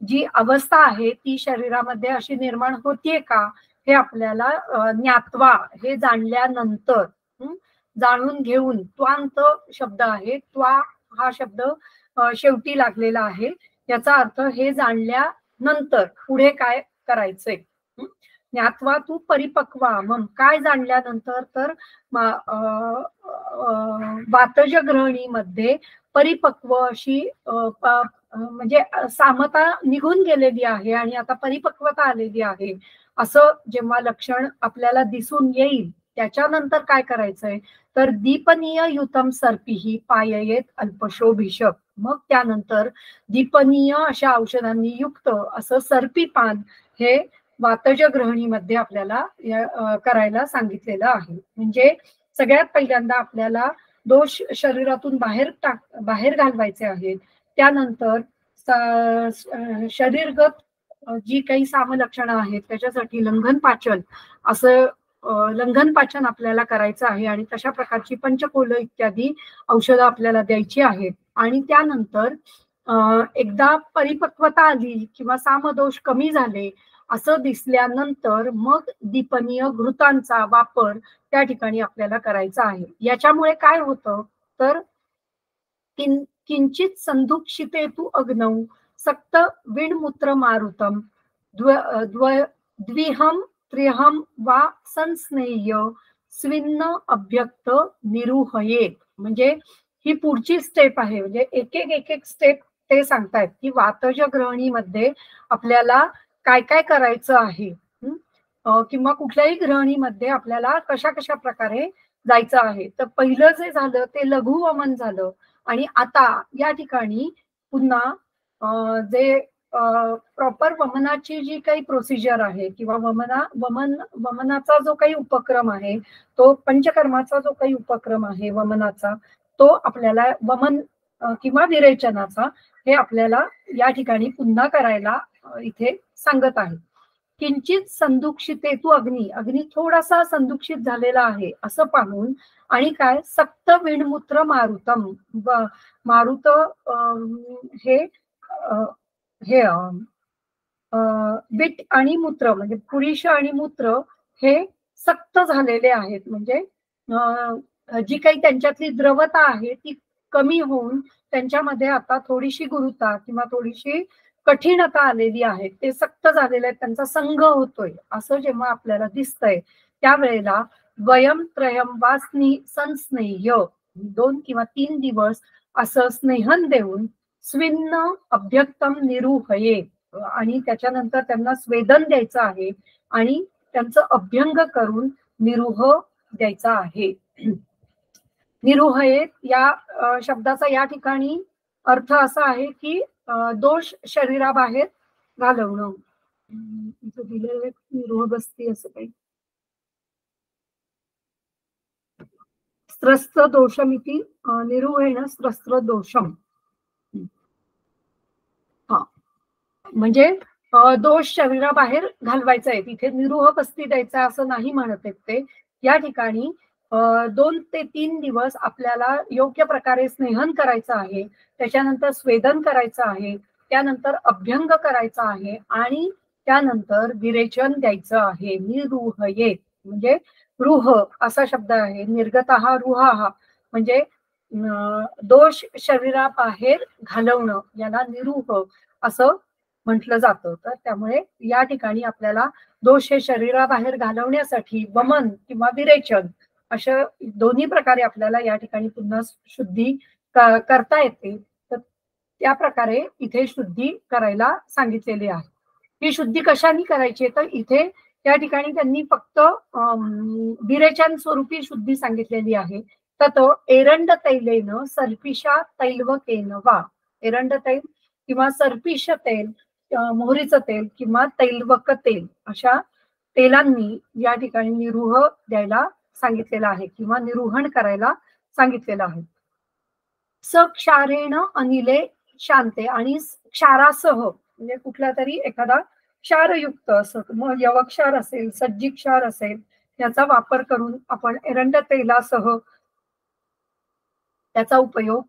जी अवस्था आहे ती शरीरामध्ये अशी निर्माण होतीये का हे आपल्याला ज्ञात्वा हे जाणल्यानंतर जाणून घेऊन त्वांत शब्द आहे, त्वा हा शब्द शेवटी लागलेला आहे. याचा अर्थ हे जाणल्यानंतर पुढे काय करायचंय. ज्ञात्वा तू परिपक्वा मग काय जाणल्यानंतर तर वातज ग्रहणीमध्ये परिपक्व अशी म्हणजे सामता निघून गेलेली आहे आणि आता परिपक्वता आलेली आहे असं जेव्हा लक्षण आपल्याला दिसून येईल त्याच्यानंतर काय करायचंय तर दीपनीय युतम सर्पीही पाययेत अल्पशोभिषक. मग त्यानंतर दीपनीय अशा औषधांनी युक्त असं सर्पी पान हे वातज ग्रहणीमध्ये आपल्याला करायला सांगितलेलं आहे. म्हणजे सगळ्यात पहिल्यांदा आपल्याला दोष शरीरातून बाहेर घालवायचे आहेत. त्यानंतर शरीरगत जी काही सामलक्षणं आहेत त्याच्यासाठी लंघन पाचन असं लंघन पाचन आपल्याला करायचं आहे आणि तशा प्रकारची पंचकोल इत्यादी औषधं आपल्याला द्यायची आहेत. आणि त्यानंतर एकदा परिपक्वता आली किंवा सामदोष कमी झाले असं दिसल्यानंतर मग दीपनीय घृतांचा वापर त्या ठिकाणी आपल्याला करायचा आहे. याच्यामुळे काय होतं तर किंचित संदुक्षिते तु अग्नौ सक्त विणमूत्र मारुतम द्विहम त्रिहम वा संस्नेय स्विन्न अभ्यक्त निरुहयेत. म्हणजे ही पुढची स्टेप आहे. म्हणजे एक एक स्टेप ते सांगतायत की वातज ग्रहणीमध्ये आपल्याला काय काय करायचं आहे, किंवा कुठल्याही ग्रहणीमध्ये आपल्याला कशा कशा प्रकारे जायचं आहे. तर पहिलं जे झालं ते लघु वमन झालं आणि आता या ठिकाणी पुन्हा जे प्रॉपर वमनाची जी काही प्रोसिजर आहे किंवा वमनाचा जो काही उपक्रम आहे, तो पंचकर्माचा जो काही उपक्रम आहे वमनाचा, तो आपल्याला वमन किंवा विरेचनाचा हे आपल्याला या ठिकाणी पुन्हा करायला इथे सांगत आहे. किंचित संदुक्षितेतु अग्नी, अग्नी थोडासा संदुक्षित झालेला आहे असं पाहून आणि काय सक्त विणमूत्र मारुतम, मारुत हे हे विट आणि मूत्र म्हणजे पुरुष आणि मूत्र हे सक्त झालेले आहेत. म्हणजे जी काही त्यांच्यातली द्रवता आहे ती कमी होऊन त्यांच्यामध्ये आता थोडीशी गुरुता किंवा थोडीशी कठीणता आलेली आहे. ते सक्त झालेले आहेत, त्यांचा संघ होतोय असं जेव्हा आपल्याला दिसतंय त्यावेळेला वयम त्रयम वा संस्नेय 2 किंवा 3 दिवस असं स्नेहन देऊन स्विन्न अभ्यक्तम निरुहये आणि त्याच्यानंतर त्यांना स्वेदन द्यायचं आहे आणि त्यांचं अभ्यंग करून निरुह द्यायचा आहे. निरुहयेत या शब्दाचा या ठिकाणी अर्थ असा आहे की दोष शरीराबाहेर घालवणं. इथं दिलेलं निरुह बसती असं काही स्त्रस्त्र दोषमिती निरुहेण स्त्रस्त्र दोषम. हा म्हणजे दोष शरीराबाहेर घालवायचा आहे. तिथे निरुह बस्ती द्यायचा असं नाही म्हणत आहेत ते. या ठिकाणी 2 ते 3 दिवस आपल्याला योग्य प्रकारे स्नेहन करायचं आहे, त्याच्यानंतर स्वेदन करायचं आहे, त्यानंतर अभ्यंग करायचा आहे आणि त्यानंतर विरेचन द्यायचं आहे. निरुहये म्हणजे रुह असा शब्द आहे. निर्गतः रुहाः म्हणजे दोष शरीराबाहेर घालवणं याला निरुह असं म्हटलं जातं. तर त्यामुळे या ठिकाणी आपल्याला दोष हे शरीराबाहेर घालवण्यासाठी वमन किंवा विरेचन अशा दोन्ही प्रकारे आपल्याला या ठिकाणी पुन्हा शुद्धी करता येते. तर त्या प्रकारे इथे शुद्धी करायला सांगितलेली आहे. ही शुद्धी कशाने करायची तर इथे या ठिकाणी त्यांनी फक्त विरेचन स्वरूपी शुद्धी सांगितलेली आहे. तर तो एरंड तैलेन सर्पिषा तैलवकेन वा, एरंड तैल किंवा सर्पिष तेल, मोहरीचं तेल किंवा तैलवक तेल अशा तेलांनी या ठिकाणी निरुह द्यायला सांगितलेलं आहे किंवा निरुहण करायला सांगितलेलं आहे. स क्षारेण अनिले शांते आणि क्षारासह म्हणजे कुठला तरी एखादा क्षारयुक्त असं, मग यवक्षार असेल सज्जी क्षार असेल याचा वापर करून आपण एरंड तेलासह त्याचा उपयोग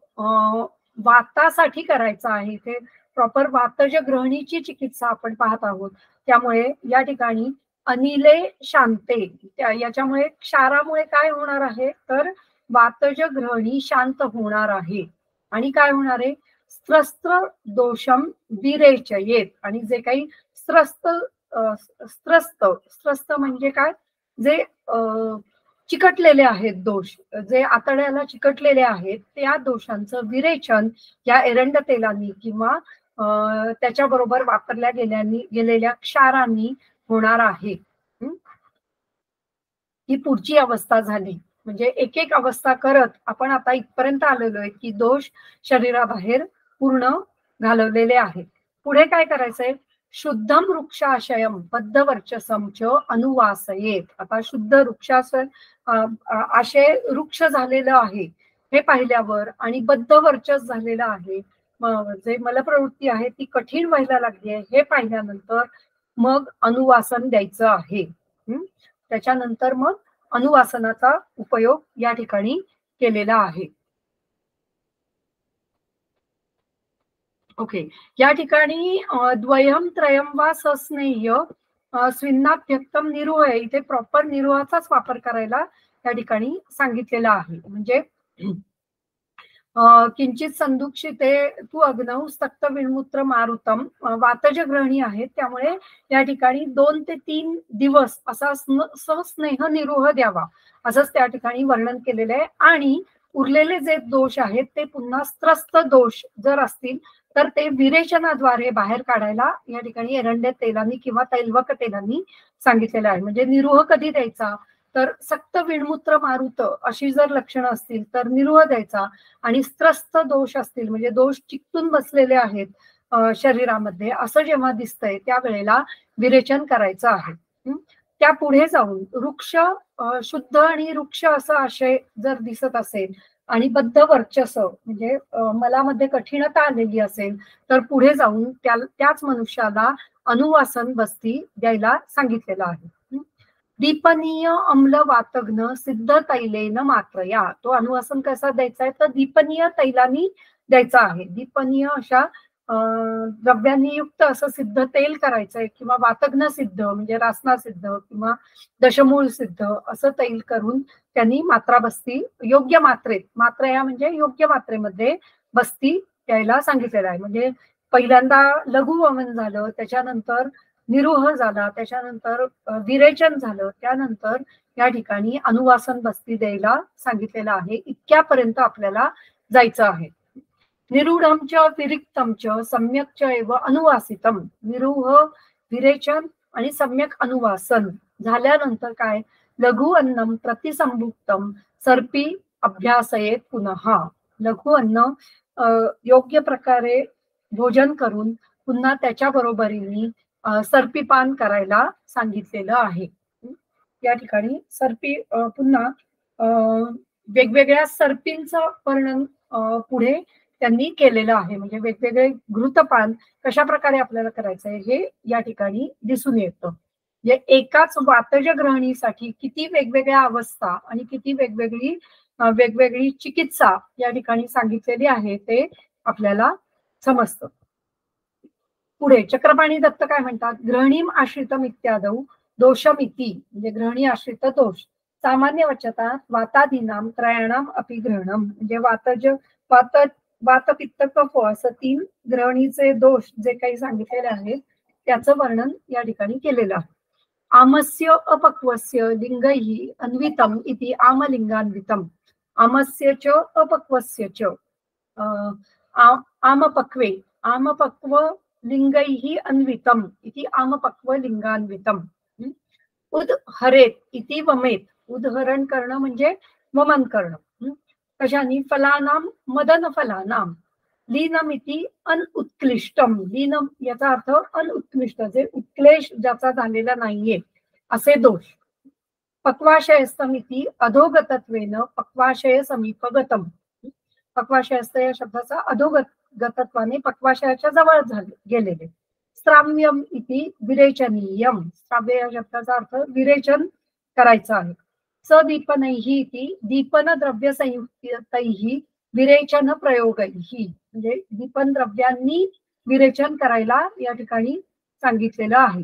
वातासाठी करायचा आहे. ते प्रॉपर वातज ग्रहणीची चिकित्सा आपण पाहत आहोत. त्यामुळे या ठिकाणी अनिले शांते याच्यामुळे क्षारामुळे काय होणार आहे तर वातज ग्रहणी शांत होणार आहे आणि काय होणार आहे स्त्रस्त्र दोषम विरेचयेत. आणि जे काही स्त्रस्त म्हणजे काय जे चिकटलेले आहेत दोष, जे आतड्याला चिकटलेले आहेत त्या दोषांचं विरेचन या एरंड तेलांनी किंवा त्याच्याबरोबर वापरल्या गेलेल्या क्षारांनी होणार आहे. ही पुढची अवस्था झाली. म्हणजे एक एक अवस्था करत आपण आता इथपर्यंत आलेलो आहे की दोष शरीराबाहेर पूर्ण घालवलेले आहेत. पुढे काय करायचंय शुद्धम वृक्षाशयम बद्ध वर्चसम च अनुवासयेत. आता शुद्ध वृक्षाशय आशय वृक्ष झालेलं आहे हे पाहिल्यावर आणि बद्ध वर्चस झालेलं आहे, जे मलप्रवृत्ती आहे ती कठीण व्हायला लागली आहे हे पाहिल्यानंतर मग अनुवासन द्यायचं आहे. त्याच्यानंतर मग अनुवासनाचा उपयोग या ठिकाणी केलेला आहे. ओके, या ठिकाणी द्वयम त्रयम वा सस्नेह्य स्विन्नाभ्यक्तम निरुह, इथे प्रॉपर निरुहाचाच वापर करायला या ठिकाणी सांगितलेला आहे. म्हणजे किंचित संदुक्षिते तू अग्नौ स्तक्त विणमूत्र मारुतम, वातज ग्रहणी आहेत, त्यामुळे या ठिकाणी 2 ते 3 दिवस असा सस्नेह निरोह द्यावा असंच त्या ठिकाणी वर्णन केलेलं आहे. आणि उरलेले जे दोष आहेत ते पुन्हा स्त्रस्त दोष जर असतील तर ते विरेचनाद्वारे बाहेर काढायला या ठिकाणी एरंड्य तेलांनी किंवा तैलवक तेलांनी सांगितलेलं आहे. म्हणजे निरोह कधी द्यायचा तर सक्त विणमूत्र मारुत अशी जर लक्षणं असतील तर निरोह द्यायचा, आणि स्त्रस्त दोष असतील म्हणजे दोष चिकटून बसलेले आहेत शरीरामध्ये असं जेव्हा दिसतंय त्यावेळेला विरेचन करायचं आहे. त्या पुढे जाऊन वृक्ष शुद्ध आणि वृक्ष असा आशय जर दिसत असेल आणि बद्ध वर्चस्व म्हणजे मलामध्ये कठीणता आलेली असेल तर पुढे जाऊन त्याच मनुष्याला अनुवासन बस्ती द्यायला सांगितलेलं आहे. दीपनीय अम्ल वातग्न सिद्ध तैलेन मात्रया, तो अनुवासन कसा द्यायचा आहे तर दीपनीय तैलानी द्यायचा आहे. दीपनीय अशा द्रव्यांनी युक्त असं सिद्ध तेल करायचंय किंवा वातग्न सिद्ध म्हणजे रासना सिद्ध किंवा दशमूळ सिद्ध असं तेल करून त्यांनी मात्रा बस्ती योग्य मात्रेत, मात्रया म्हणजे योग्य मात्रेमध्ये बस्ती द्यायला सांगितलेलं आहे. म्हणजे पहिल्यांदा लघु वमन झालं, त्याच्यानंतर निरुह झाला, त्याच्यानंतर विरेचन झालं, त्यानंतर या ठिकाणी अनुवासन बस्ती द्यायला सांगितलेलं आहे. इतक्यापर्यंत आपल्याला जायचं आहे. निरूढम च विरिक्तम च सम्यक च एव अनुवासितम, निरुह विरेचन आणि सम्यक अनुवासन झाल्यानंतर काय लघु अन्नम प्रतिसंभुक्तम सर्पी अभ्यासयेत पुनः, लघु अन्न योग्य प्रकारे भोजन करून पुन्हा त्याच्या बरोबरीने सर्पीपान करायला सांगितलेलं आहे. या ठिकाणी सर्पी पुन्हा वेगवेगळ्या सर्पींचं वर्णन पुढे त्यांनी केलेलं आहे. म्हणजे वेगवेगळे घृतपान कशा प्रकारे आपल्याला करायचं आहे हे या ठिकाणी दिसून येतं. म्हणजे एकाच वातज ग्रहणीसाठी किती वेगवेगळ्या अवस्था आणि किती वेगवेगळी चिकित्सा या ठिकाणी सांगितलेली आहे ते आपल्याला समजतं. पुढे चक्रपाणी दत्त काय म्हणतात, ग्रहणीम आश्रितम इत्यादौ दोषमिती, म्हणजे ग्रहणी आश्रित दोष सामान्य वचतात वातादीनाम त्रयाणाम अपि ग्रहणम, म्हणजे वात पित्त कफ असं 3 ग्रहणीचे दोष जे काही सांगितलेले आहेत त्याचं वर्णन या ठिकाणी केलेलं आहे. आमस्य अपक्वस्य लिंगैहि अन्वितम इति आमलिंगान्वितम, आमस्य च अपक्वस्य च आमपक्व लिंगैहि अन्वितम इति आमपक्व लिंगान्वितम. उदहरेत इति वमेत, उदहरण करणं म्हणजे वमन करणं. कशानी फलानाम मदन फलानाम, लीनम इति अनुत्कृष्टम, लीनम याचा अर्थ अनुत्कृष्ट जे उत्क्लेश ज्याचा झालेला नाहीये असे दोष. पक्वाशयस्तम इति अधोगतत्वेन पक्वाशय समीपगतम, पक्वाशयस्त या शब्दाचा अधोगतत्वाने पक्वाशयाच्या जवळ गेलेले. स्त्राव्यम इति विरेचनीयम, श्राव्य या शब्दाचा अर्थ विरेचन करायचं आहे. सदीपनैहि इति दीपन द्रव्य संयुक्तैहि विरेचन प्रयोगैहि, म्हणजे दीपन द्रव्यांनी विरेचन करायला या ठिकाणी सांगितलेलं आहे.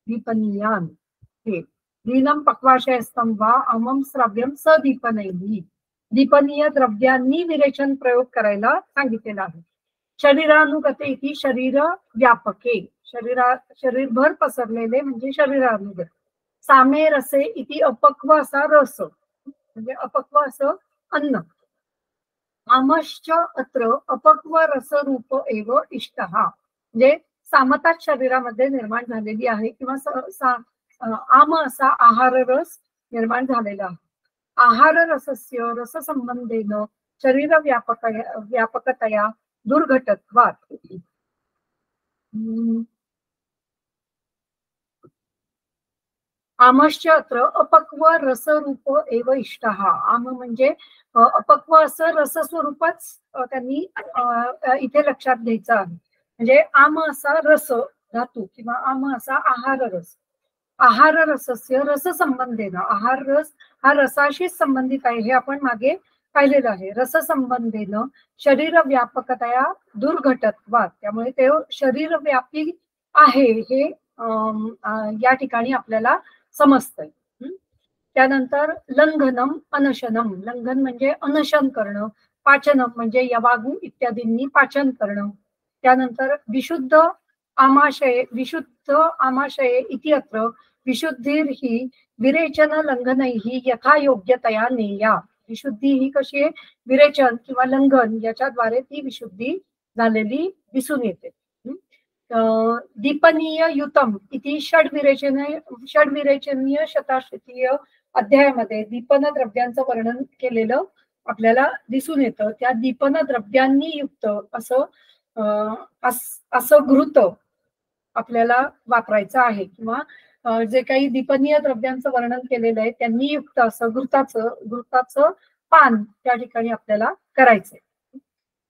दीपनीयान हे दीनम पक्वाशयस्तम वा अमम श्राव्यम सदीपनैहि, दीपनीय द्रव्यांनी विरेचन प्रयोग करायला सांगितलेला आहे. शरीरानुगते इति शरीर व्यापके, शरीरभर पसरलेले म्हणजे शरीरानुगत. सामे रसे इति अपक्व असा रस, म्हणजे अपक्व असं अन्न. आमश्च अत्र अपक्व रसरूप एव इष्टः, म्हणजे सामताच शरीरामध्ये निर्माण झालेली आहे किंवा आम असा आहार रस निर्माण झालेला आहे. आहार रसस्य रससंबंधेन शरीर व्यापकतया दुर्घटत्वात्. आमश्च अत्र अपक्व रसरूप एव इष्टः, आम म्हणजे अपक्व असं रसस्वरूपच त्यांनी इथे लक्षात घ्यायचं आहे. म्हणजे आम असा रस धातू किंवा आम असा आहार रस. आहार रसस्य रससंबंधेन, आहार रस हा रसाशीच संबंधित आहे हे आपण मागे पाहिलेलं आहे. रससंबंधेन शरीर व्यापकतया दुर्घटत्वात, त्यामुळे ते शरीरव्यापी आहे हे या ठिकाणी आपल्याला समजतंय. त्यानंतर लंघनम अनशनम, लंघन म्हणजे अनशन करणं, पाचनम म्हणजे यवागू इत्यादींनी पाचन करणं. त्यानंतर विशुद्ध आमाशये इत्यत्र विशुद्धीर ही विरेचन लंघनैहि यथा योग्यतया नेया. विशुद्धी ही कशी आहे, विरेचन किंवा लंघन याच्याद्वारे ती विशुद्धी झालेली दिसून येते. दीपनीय युतम इति षड्विरेचनीय शताश्रुतीय अध्यायामध्ये दीपन द्रव्यांचं वर्णन केलेलं आपल्याला दिसून येतं. त्या दीपन द्रव्यांनी युक्त असं घृत आपल्याला वापरायचं आहे, किंवा जे काही दीपनीय द्रव्यांचं वर्णन केलेलं आहे त्यांनी युक्त असं घृताचं पान त्या ठिकाणी आपल्याला करायचंय.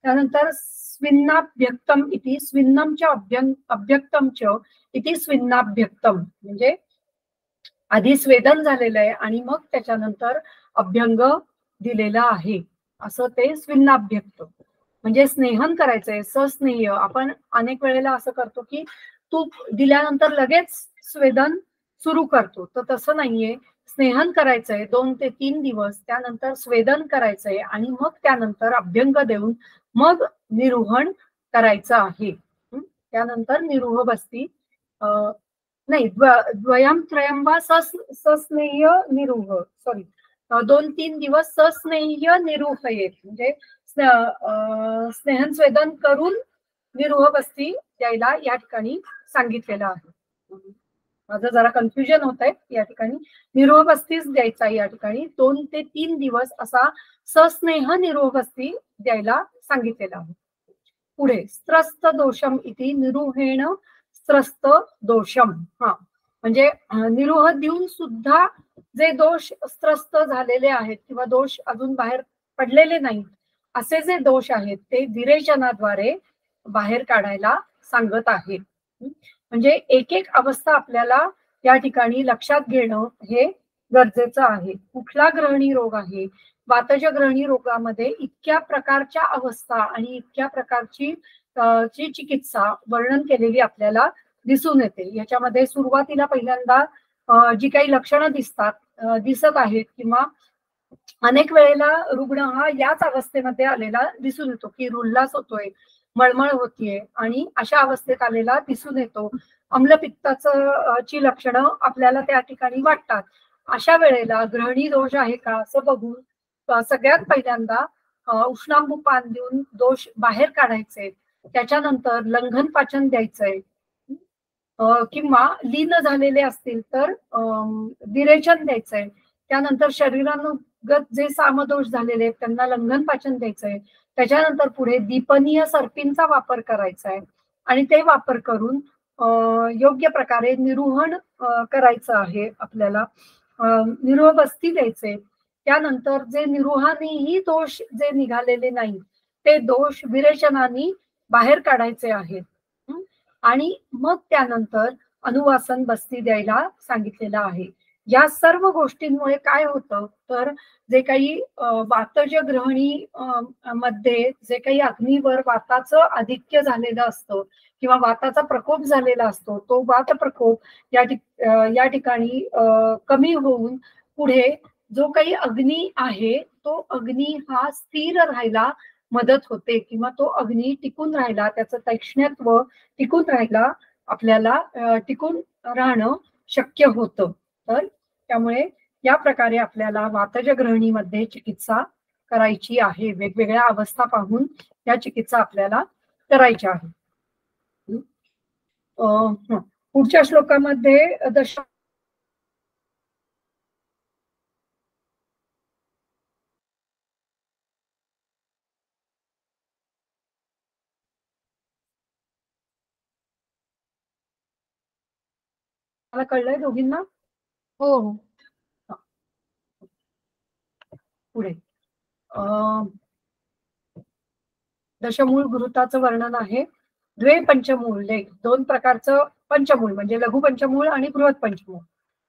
त्यानंतर स्विन्नाभ्यक्तम इति स्विन्नमच्या अभ्यक्तमच इति स्विन्नाभ्यक्तम, म्हणजे आधी स्वेदन झालेलं आहे आणि मग त्याच्यानंतर अभ्यंग दिलेला आहे, असं ते स्विन्नाभ्यक्त. म्हणजे स्नेहन करायचंय, सस्नेह. आपण अनेक वेळेला असं करतो की तूप दिल्यानंतर लगेच स्वेदन सुरू करतो, तर तसं नाहीये. स्नेहन करायचंय 2 ते 3 दिवस, त्यानंतर स्वेदन करायचंय आणि मग त्यानंतर अभ्यंग देऊन मग निरुहण करायचं आहे. त्यानंतर निरुह बसती नाही, द्वयम त्रयम वा सस्नेह्य निरुह, सॉरी 2-3 दिवस सस्नेह्य निरुह येत, म्हणजे स्नेहन स्वेदन करून निरुह बस्ती द्यायला या ठिकाणी सांगितलेलं आहे. माझं जरा कन्फ्युजन होत आहे या ठिकाणी. निरोह बस्तीच द्यायचा या ठिकाणी 2 ते 3 दिवस असा सस्नेह निरोह बस्ती द्यायला सांगितलेला आहे. पुढे स्त्रस्त दोषम इति निरुहेण स्त्रस्त दोषम. म्हणजे निरुह देऊन सुद्धा जे दोष स्त्रस्त झालेले आहेत किंवा दोष अजून बाहेर पडलेले नाहीत असे जे दोष आहेत ते विरेचनाद्वारे बाहेर काढायला सांगत आहे. म्हणजे एक एक अवस्था आपल्याला या ठिकाणी लक्षात घेणं हे गरजेचं आहे. कुठला ग्रहणी रोग आहे, वातज ग्रहणी रोगामध्ये इतक्या प्रकारच्या अवस्था आणि इतक्या प्रकारची चिकित्सा वर्णन केलेली आपल्याला दिसून येते. याच्यामध्ये सुरुवातीला पहिल्यांदा जी काही लक्षणं दिसत आहेत किंवा अनेक वेळेला रुग्ण हा याच अवस्थेमध्ये आलेला दिसून येतो की उल्हास होतोय, मळमळ होतीये आणि अशा अवस्थेत आलेला दिसून येतो. अम्लपित्ताचं ची लक्षणं आपल्याला त्या ठिकाणी वाटतात. अशा वेळेला ग्रहणी दोष आहे का असं बघून सगळ्यात पहिल्यांदा उष्णांबू पान देऊन दोष बाहेर काढायचे. त्याच्यानंतर लंघन पाचन द्यायचंय, किंवा लीन झालेले असतील तर विरेचन द्यायचंय. त्यानंतर शरीरानुगत जे सामदोष झालेले आहेत त्यांना लंघन पाचन द्यायचंय. त्याच्यानंतर पुढे दीपनीय सर्पींचा वापर करायचा आहे आणि ते वापर करून योग्य प्रकारे निरुहण करायचं आहे आपल्याला. निरुह बस्ती द्यायचे. त्यानंतर जे निरुहानेही दोष जे निघालेले नाही ते दोष विरेचनाने बाहेर काढायचे आहेत. आणि मग त्यानंतर अनुवासन बस्ती द्यायला सांगितलेलं आहे. या सर्व गोष्टींमुळे काय होतं तर जे काही वातज ग्रहणी मध्ये जे काही अग्नीवर वाताचं आधिक्य झालेलं असतं किंवा वाताचा प्रकोप झालेला असतो तो वात प्रकोप या ठिकाणी कमी होऊन पुढे जो काही अग्नी आहे तो अग्नी हा स्थिर राहायला मदत होते किंवा तो अग्नी टिकून राहायला, त्याचं तीक्ष्णत्व टिकून राहायला आपल्याला टिकून राहणं शक्य होतं. तर त्यामुळे या प्रकारे आपल्याला वातज ग्रहणीमध्ये चिकित्सा करायची आहे. वेगवेगळ्या अवस्था पाहून या चिकित्सा आपल्याला करायच्या आहे. पुढच्या श्लोकामध्ये मला कळलंय दोघींना? हो. पुढे दशमूळ घृताचं वर्णन आहे. द्वे पंचमूळ, 2 प्रकारचं पंचमूळ म्हणजे लघु पंचमूळ आणि बृहत पंचमूळ.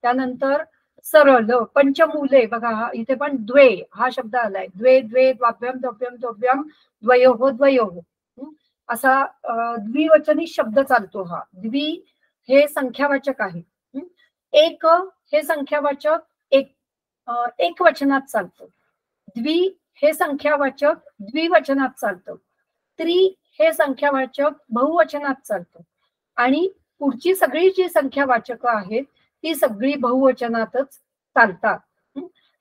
त्यानंतर सरळ, पंचमूले बघा इथे पण द्वे हा शब्द आलाय, द्वे द्वे द्वाभ्याम द्वभ्याम द्वभ्याम द्वयोः द्वयोः असा द्विवचनी शब्द चालतो. हा द्वि हे संख्यावाचक आहे. एक हे संख्यावाचक एक वचनात चालतं. द्वि हे संख्यावाचक द्विवचनात चालतं. त्रि हे संख्यावाचक बहुवचनात चालतं. आणि पुढची सगळी जी संख्यावाचक आहेत ती सगळी बहुवचनातच चालतात.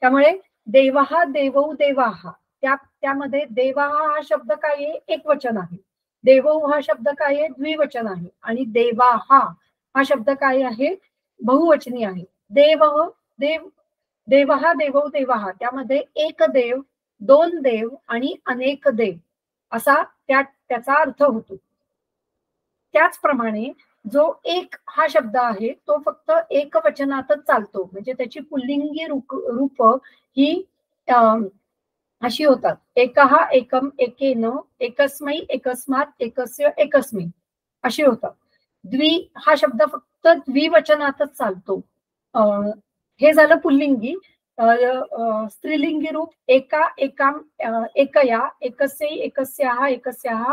त्यामुळे देवहा देवौ देवाहा त्यामध्ये देवाहा हा शब्द काय आहे, एक वचन आहे. देवौ हा शब्द काय आहे, द्विवचन आहे. आणि देवाहा हा शब्द काय आहे, बहुवचनी आहे. देवहा देवौ देवाहा त्यामध्ये एक देव, दोन देव आणि अनेक देव असा त्याचा अर्थ होतो. त्याचप्रमाणे जो एक हा शब्द आहे तो फक्त एक वचनातच चालतो. म्हणजे त्याची पुल्लिंगी रूप ही अशी होतात. एकहा एकम एकेन एकस्मै एकस्मात् एकस्य एकस्मिन् अशी होतात. द्वि हा शब्द फक्त द्विवचनातच चालतो. हे झालं पुल्लिंगी. स्त्रीलिंगी रूप एका एकाम एकया एकस्यै एकस्याः एकस्याः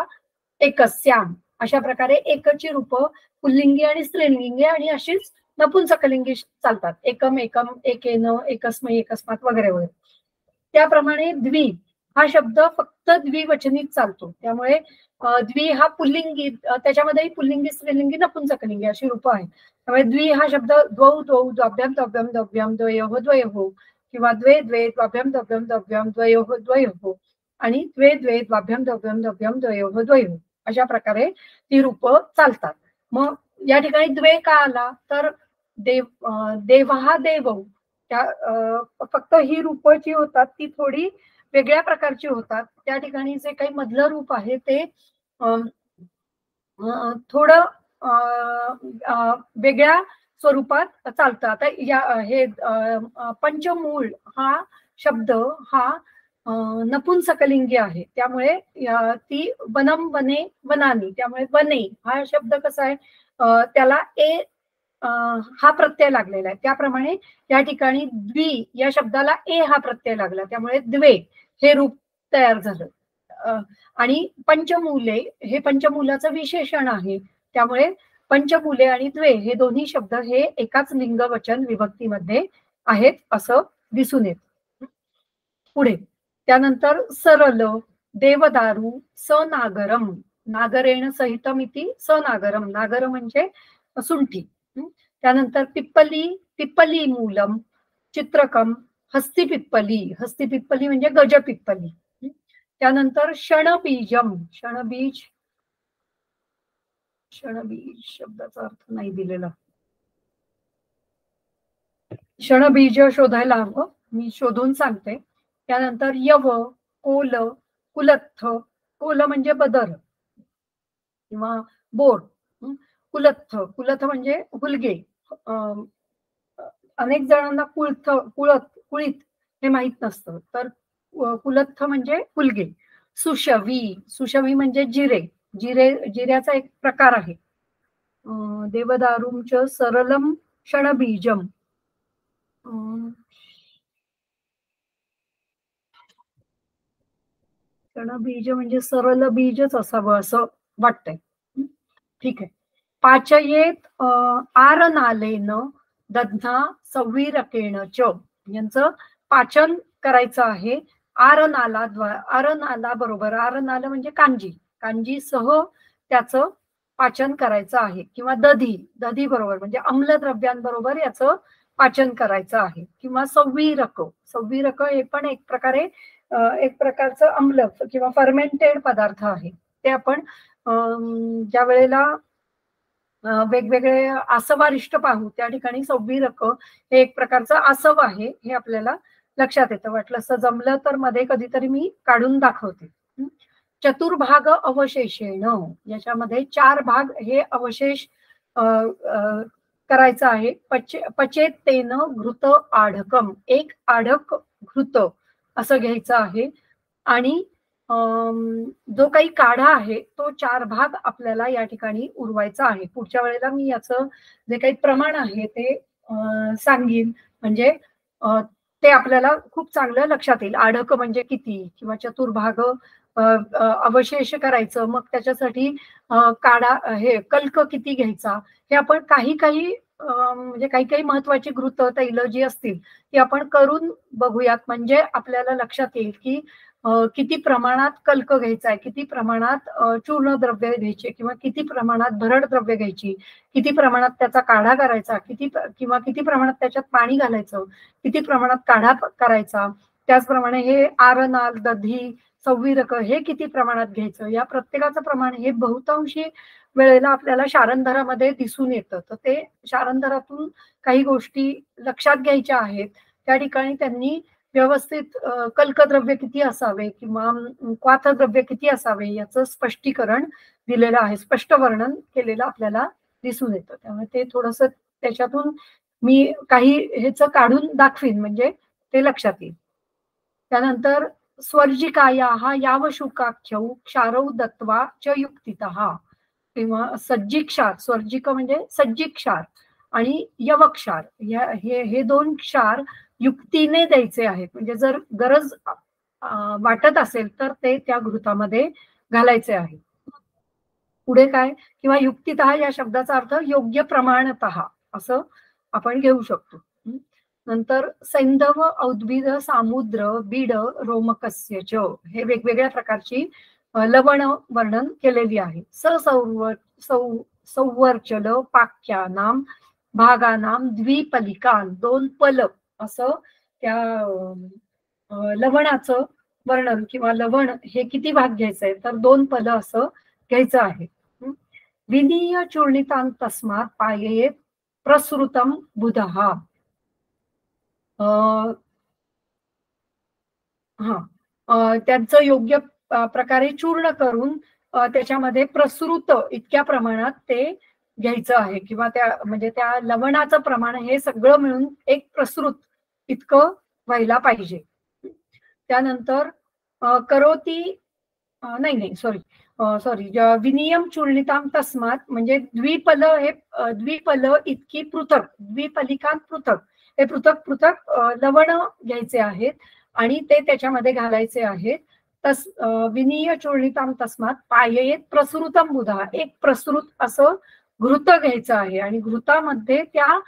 एकस्याम अशा प्रकारे एकची रूप पुल्लिंगी आणि स्त्रीलिंगी आणि अशीच नपुंसकलिंगी चालतात. एकम एकम एकेन एकस्मै एकस्मात् वगैरे वगैरे. त्याप्रमाणे द्वि हा शब्द फक्त द्विवचनीत चालतो. त्यामुळे द्वि हा पुल्लिंगी, त्याच्यामध्येही पुल्लिंगी स्त्रीलिंगी नपुंसकलिंगी अशी रूप आहे. त्यामुळे द्वि हा शब्द द्वौ द्वौ द्वाभ्याम द्वभ्याम द्वभ्याम द्वयोः द्वयोः किंवा द्वे द्वे द्वाभ्याम द्वभ्याम द्वभ्याम द्वयोः द्वयोः आणि द्वे द्वे द्वाभ्याम द्वभ्याम द्वभ्याम द्वयोः द्वयोः अशा प्रकारे ती रूप चालतात. मग या ठिकाणी द्वे का आला तर देवहा देवौ त्या फक्त ही रूप जी होतात ती थोडी वेगळ्या प्रकारची होतात. त्या ठिकाणी जे काही मधलं रूप आहे ते थोडं वेगळ्या स्वरूपात चालतं. आता हे पंचमूळ हा शब्द हा नपुंसकलिंगी आहे. त्यामुळे ती वनम वने वनानी, त्यामुळे वने हा शब्द कसा आहे, त्याला ए हा प्रत्यय लागलेला आहे. त्याप्रमाणे या ठिकाणी द्वि या शब्दाला ए हा प्रत्यय लागला, त्यामुळे द्वे हे रूप तयार झालं. आणि पंचमूले हे पंचमूलाचं विशेषण आहे. त्यामुळे पंचमूले आणि द्वे हे दोन्ही शब्द हे एकाच लिंग वचन विभक्तीमध्ये आहेत असं दिसून येत. पुढे त्यानंतर सरल, देवदारू, सनागरम, नागरेण सहितमिति सनागरम, नागर म्हणजे सुंठी. त्यानंतर पिप्पली, पिप्पली मूलम, चित्रकम, हस्ती पिप्पली, हस्ती पिप्पली म्हणजे गज पिप्पली. त्यानंतर क्षणबीजम, क्षणबीज, क्षणबीज शब्दाचा अर्थ नाही दिलेला. क्षणबीज शोधायला हवं, मी शोधून सांगते. त्यानंतर यव, कोल, कुलत्थ, कोल म्हणजे बदर किंवा बोर. कुलत्थ, कुलथ म्हणजे हुलगे. अनेक जणांना कुळीत हे माहित नसतं, तर कुलत्थ म्हणजे हुलगे. सुशवी, सुशवी म्हणजे जिरे, जिऱ्याचा एक प्रकार आहे. देवदारुंच सरलम क्षणबीजम, क्षणबीज म्हणजे सरळ बीजच असावं असं वाटतंय. ठीक आहे. पाचयेत आरनालेन दध्ना संविरकेण च, यांचं पाचन करायचं आहे. आरनाला बरोबर, आरनाल म्हणजे कांजी, कांजीसह त्याचं पाचन करायचं आहे. किंवा दधी बरोबर म्हणजे अम्लद्रव्यांबरोबर याचं पाचन करायचं आहे. किंवा संविरक, संविरक हे पण एक प्रकारचं आम्ल किंवा फर्मेंटेड पदार्थ आहे. ते आपण ज्या वेळेला वेगवेगळे आसवारिष्ट पाहू त्या ठिकाणी संविरक हे एक प्रकारचं आसव आहे हे आपल्याला लक्षात येतं. वाटलं असं जमलं तर मध्ये कधीतरी मी काढून दाखवते. चतुर्भाग अवशेषेण, याच्यामध्ये 4 भाग हे अवशेष करायचं आहे. पचेतेन घृत आढकम, एक आढक घृत असं घ्यायचं आहे. आणि जो काही काढा आहे तो 4 भाग आपल्याला या ठिकाणी उरवायचा आहे. पुढच्या वेळेला मी याचं जे काही प्रमाण आहे ते सांगीन, म्हणजे ते आपल्याला खूप चांगलं लक्षात येईल. आढक म्हणजे किती किंवा चतुर्भाग अवशेष करायचं, मग त्याच्यासाठी काढा हे कल्क किती घ्यायचा, हे आपण काही काही म्हणजे काही काही महत्वाची घृत तैल जी असतील ती आपण करून बघूयात, म्हणजे आपल्याला लक्षात येईल की किती प्रमाणात कल्क घ्यायचा आहे, किती प्रमाणात चूर्ण द्रव्य घ्यायचे किंवा किती प्रमाणात भरड द्रव्य घ्यायची, किती प्रमाणात त्याचा काढा करायचा, किती प्रमाणात त्याच्यात पाणी घालायचं, किती प्रमाणात काढा करायचा, त्याचप्रमाणे हे आरनाल, दधी, संविरक हे किती प्रमाणात घ्यायचं, या प्रत्येकाचं प्रमाण हे बहुतांशी वेळेला आपल्याला शारंधरामध्ये दिसून येतं. तर ते शारंधरातून काही गोष्टी लक्षात घ्यायच्या आहेत. त्या ठिकाणी त्यांनी व्यवस्थित कल्कद्रव्य किती असावे किंवा क्वाथद्रव्य किती असावे याचं स्पष्टीकरण दिलेलं आहे, स्पष्ट वर्णन केलेलं आपल्याला दिसून येतं. त्यामुळे ते थोडंसं त्याच्यातून मी काही ह्याचं काढून दाखवीन, म्हणजे ते लक्षात येईल. त्यानंतर स्वर्जिकायाः यावशुकाख्यौ क्षारौ दत्वा च युक्तितः किंवा सज्जिक्षार, स्वर्जिक म्हणजे सज्जिक्षार आणि यवक्षार, हे दोन क्षार युक्तीने द्यायचे आहेत. म्हणजे जर गरज वाटत असेल तर ते त्या घृतामध्ये घालायचे आहे. पुढे काय, किंवा युक्तितः या शब्दाचा अर्थ योग्य प्रमाणतः असं आपण घेऊ शकतो. नंतर सैंधव, औद्भिद, सामुद्र, बीड, रोमकस्य च हे वेगवेगळ्या प्रकारची लवण वर्णन केलेली आहे. सौवर्चल पाक्यानाम भागानाम द्विपलिकान, दोन पल असं त्या लवणाचं वर्णन किंवा लवण हे किती भाग घ्यायचंय, तर दोन पल असं घ्यायचं आहे. विनीय चूर्णितां तस्मात् पाययेत प्रसृतम बुधः. त्यांचं योग्य प्रकारे चूर्ण करून त्याच्यामध्ये प्रसृत इतक्या प्रमाणात ते घ्यायचं आहे, किंवा त्या म्हणजे त्या लवणाचं प्रमाण हे सगळं मिळून एक प्रसृत इतकं व्हायला पाहिजे. त्यानंतर करोती नाही सॉरी विनियम चूर्णिताम तस्मात म्हणजे द्विपल हे द्विपल इतकी पृथक, द्विपलिकांत पृथक, हे पृथक पृथक लवण घ्यायचे आहेत आणि ते त्याच्यामध्ये घालायचे आहेत. विनीय चूर्णिताम तस्मात पाययेत प्रसृतम बुधा, एक प्रसृत असं घृत घ्यायचं आहे आणि घृतामध्ये त्या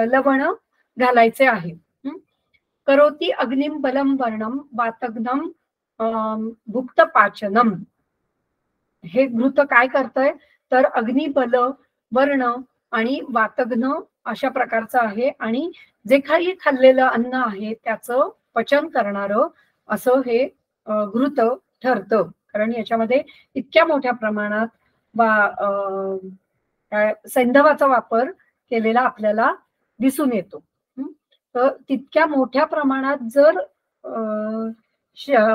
लवण घालायचे आहे. करोती अग्निम बलम वर्णम वातग्नम भुक्त पाचनम, हे घृत काय करतंय तर अग्निबल, वर्ण आणि वातग्न अशा प्रकारचं आहे आणि जे काही खाल्लेलं अन्न आहे त्याचं पचन करणारं असं हे घृत ठरतं, कारण याच्यामध्ये इतक्या मोठ्या प्रमाणात सैंधवाचा वापर केलेला आपल्याला दिसून येतो. तर तितक्या मोठ्या प्रमाणात जर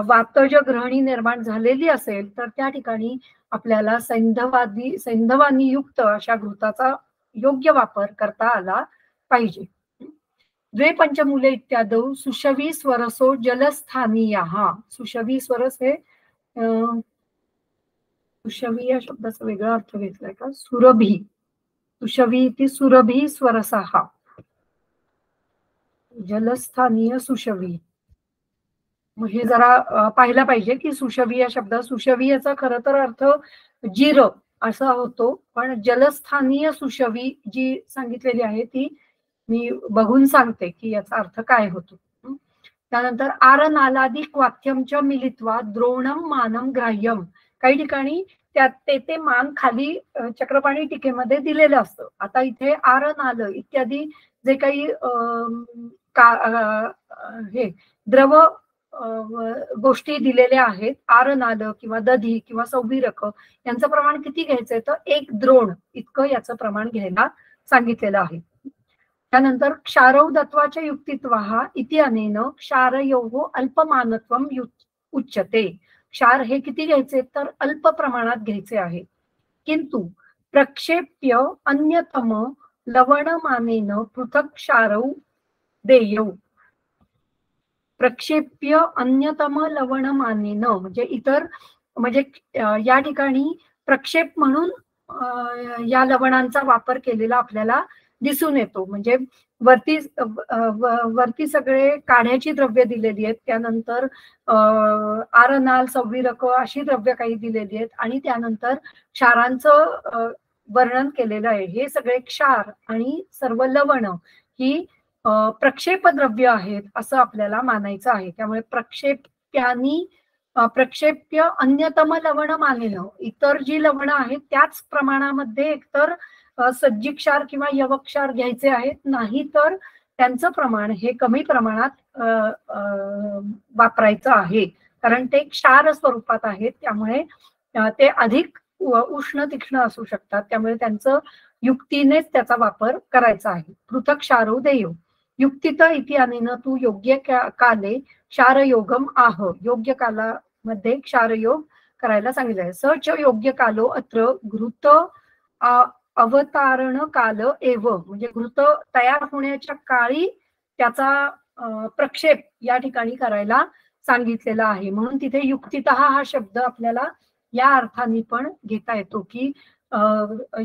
वातज ग्रहणी निर्माण झालेली असेल तर त्या ठिकाणी आपल्याला सैंधवानी युक्त अशा घृताचा योग्य वापर करता आला पाहिजे. द्वे पंचमूले इत्यादौ सुशवी स्वरसो जलस्थानीयः, सुशवी स्वरस हे सुशवी या शब्दाचा वेगळा अर्थ घेतलाय का, सुरभी, सुशवी इति सुरभी स्वरसः, जलस्थानीय सुशवी. हे जरा पाहिला पाहिजे की सुशवी या शब्द, सुशवी याचा खरं तर अर्थ जिर असा होतो, पण जलस्थानीय सुशवी जी सांगितलेली आहे ती मी बघून सांगते की याचा अर्थ काय होतो. त्यानंतर आरनालादी क्वाथ्यमच्या मिलित्वा द्रोणम मानम ग्राह्यम, काही ठिकाणी ते मान खाली चक्रपाणी टीकेमध्ये दिलेलं असतं. आता इथे आरनाल इत्यादी जे काही हे द्रव गोष्टी दिलेल्या आहेत, आरनाल किंवा दधी किंवा सौविरक यांचं प्रमाण किती घ्यायचंय तर 1 द्रोण इतकं याचं प्रमाण घ्यायला सांगितलेलं आहे. त्यानंतर क्षारौ दत्वाच्या युक्तित्वाः इति अनेन क्षारयोः अल्पमानत्वम उच्यते, क्षार हे किती घ्यायचे तर अल्प प्रमाणात घ्यायचे आहे. किंतु प्रक्षेप्य अन्यतम लवणमानेन पृथक क्षारौ देयौ, प्रक्षेप्य अन्यतम लवणमानेन म्हणजे इतर, म्हणजे या ठिकाणी प्रक्षेप म्हणून या लवणांचा वापर केलेला आपल्याला दिसून येतो. म्हणजे वरती सगळे काढ्याची द्रव्य दिलेली आहेत, त्यानंतर आरनाल, सव्वीरक अशी द्रव्य काही दिलेली आहेत, आणि त्यानंतर क्षारांचं वर्णन केलेलं आहे. हे सगळे क्षार आणि सर्व लवण ही प्रक्षेप द्रव्य आहेत असं आपल्याला मानायचं आहे. त्यामुळे प्रक्षेप्य अन्यतम लवण मानेनं, इतर जी लवणं आहेत त्याच प्रमाणामध्ये एकतर सज्जी क्षार किंवा यवक्षार घ्यायचे आहेत, नाही तर त्यांचं प्रमाण हे कमी प्रमाणात वापरायचं आहे. कारण ते क्षार स्वरूपात आहेत, त्यामुळे ते अधिक उष्ण तीक्ष्ण असू शकतात. त्यामुळे त्यांचं युक्तीनेच त्याचा वापर करायचा आहे. पृथक क्षारो देयो युक्तित इति अनेन तू योग्य काले क्षारयोगम आह. योग्य कालामध्ये क्षारयोग करायला सांगितलंय. सच योग्य कालो अत्र घृत अवतारण काल एव, म्हणजे घृत तयार होण्याच्या काळी त्याचा प्रक्षेप या ठिकाणी करायला सांगितलेला आहे. म्हणून तिथे युक्तितः हा शब्द आपल्याला या अर्थाने पण घेता येतो की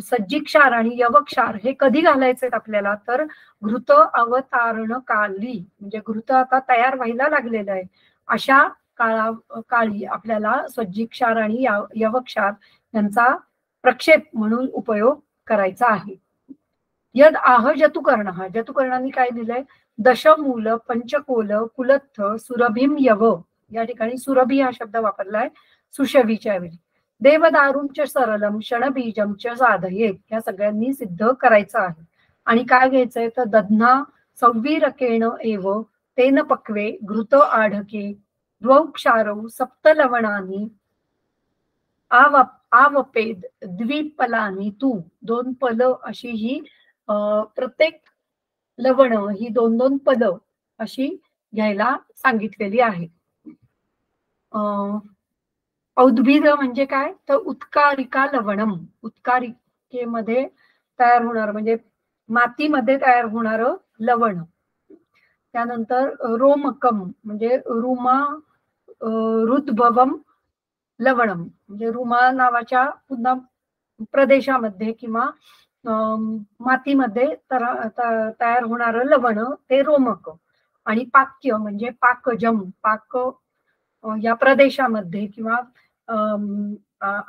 सज्जी क्षार आणि यवक्षार हे कधी घालायचे आपल्याला, तर घृत अवतारण काली, म्हणजे घृत आता तयार व्हायला लागलेलं आहे अशा काळी आपल्याला सज्जी क्षार आणि यवक्षार यांचा प्रक्षेप म्हणून उपयोग करायचा आहे. यद आह जतुकर्ण, जतुकर्णांनी काय दिलंय, दशमूल पंचकोल कुलत्थ सुरभिम यव, या ठिकाणी सुरभी हा शब्द वापरलाय सुशवीच्या ऐवजी. देवदारुंच सरलम क्षणबीजम च साधयेत, या सगळ्यांनी सिद्ध करायचं आहे. आणि काय घ्यायचंय तर दध्ना सव्वीरकेण एव तेन पक्वे घृत आढके द्वौ क्षारौ सप्त लवणानी आवपेद द्विपलानी तू, 2 पल अशी ही प्रत्येक लवण ही 2-2 पल अशी घ्यायला सांगितलेली आहे. औद्भिद म्हणजे काय तर उत्कारिका लवणम, उत्कारिकेमध्ये तयार होणार म्हणजे मातीमध्ये तयार होणार लवण. त्यानंतर रोमकम म्हणजे रुमा रुद्भवम लवणम, म्हणजे रुमा नावाच्या पुन्हा प्रदेशामध्ये किंवा मातीमध्ये तयार होणारं लवण ते रोमक. आणि पाक्य म्हणजे पाकजम, पाक या प्रदेशामध्ये किंवा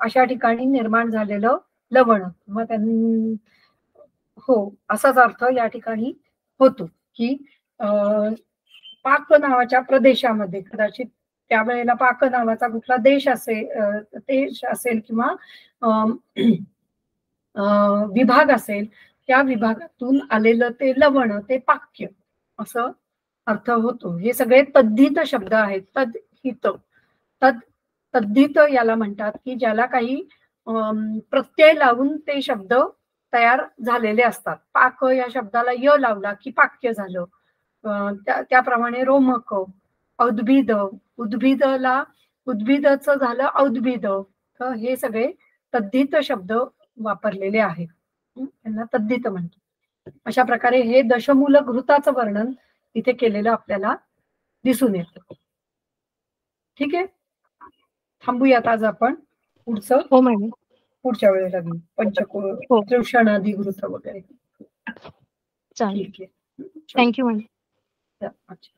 अशा ठिकाणी निर्माण झालेलं लवण. मग हो असाच अर्थ या ठिकाणी होतो की पाक नावाच्या प्रदेशामध्ये, कदाचित त्यावेळेला पाक नावाचा कुठला देश असेल किंवा विभाग असेल, त्या विभागातून आलेलं ते लवण ते पाक्य असं अर्थ होतो. हे सगळे तद्धित शब्द आहेत. तद्धित तद्धित याला म्हणतात की ज्याला काही प्रत्यय लावून ते शब्द तयार झालेले असतात. पाक या शब्दाला य लावला की पाक्य झालं. त्याप्रमाणे रोमक, औद्भिद, उद्भिदचं झालं औद्भिद. तर हे सगळे तद्धित शब्द वापरलेले आहेत, त्यांना तद्धित म्हणतात. अशा प्रकारे हे दशमूल घृताचं वर्णन इथे केलेलं आपल्याला दिसून येतं. ठीक आहे, थांबूयात आज आपण. पुढचं हो मॅडम, पुढच्या वेळेला घेऊ. पंचकोल, तृषणादी घृत वगैरे. चालेल. ठीक आहे, थँक्यू मॅडम. अच्छा.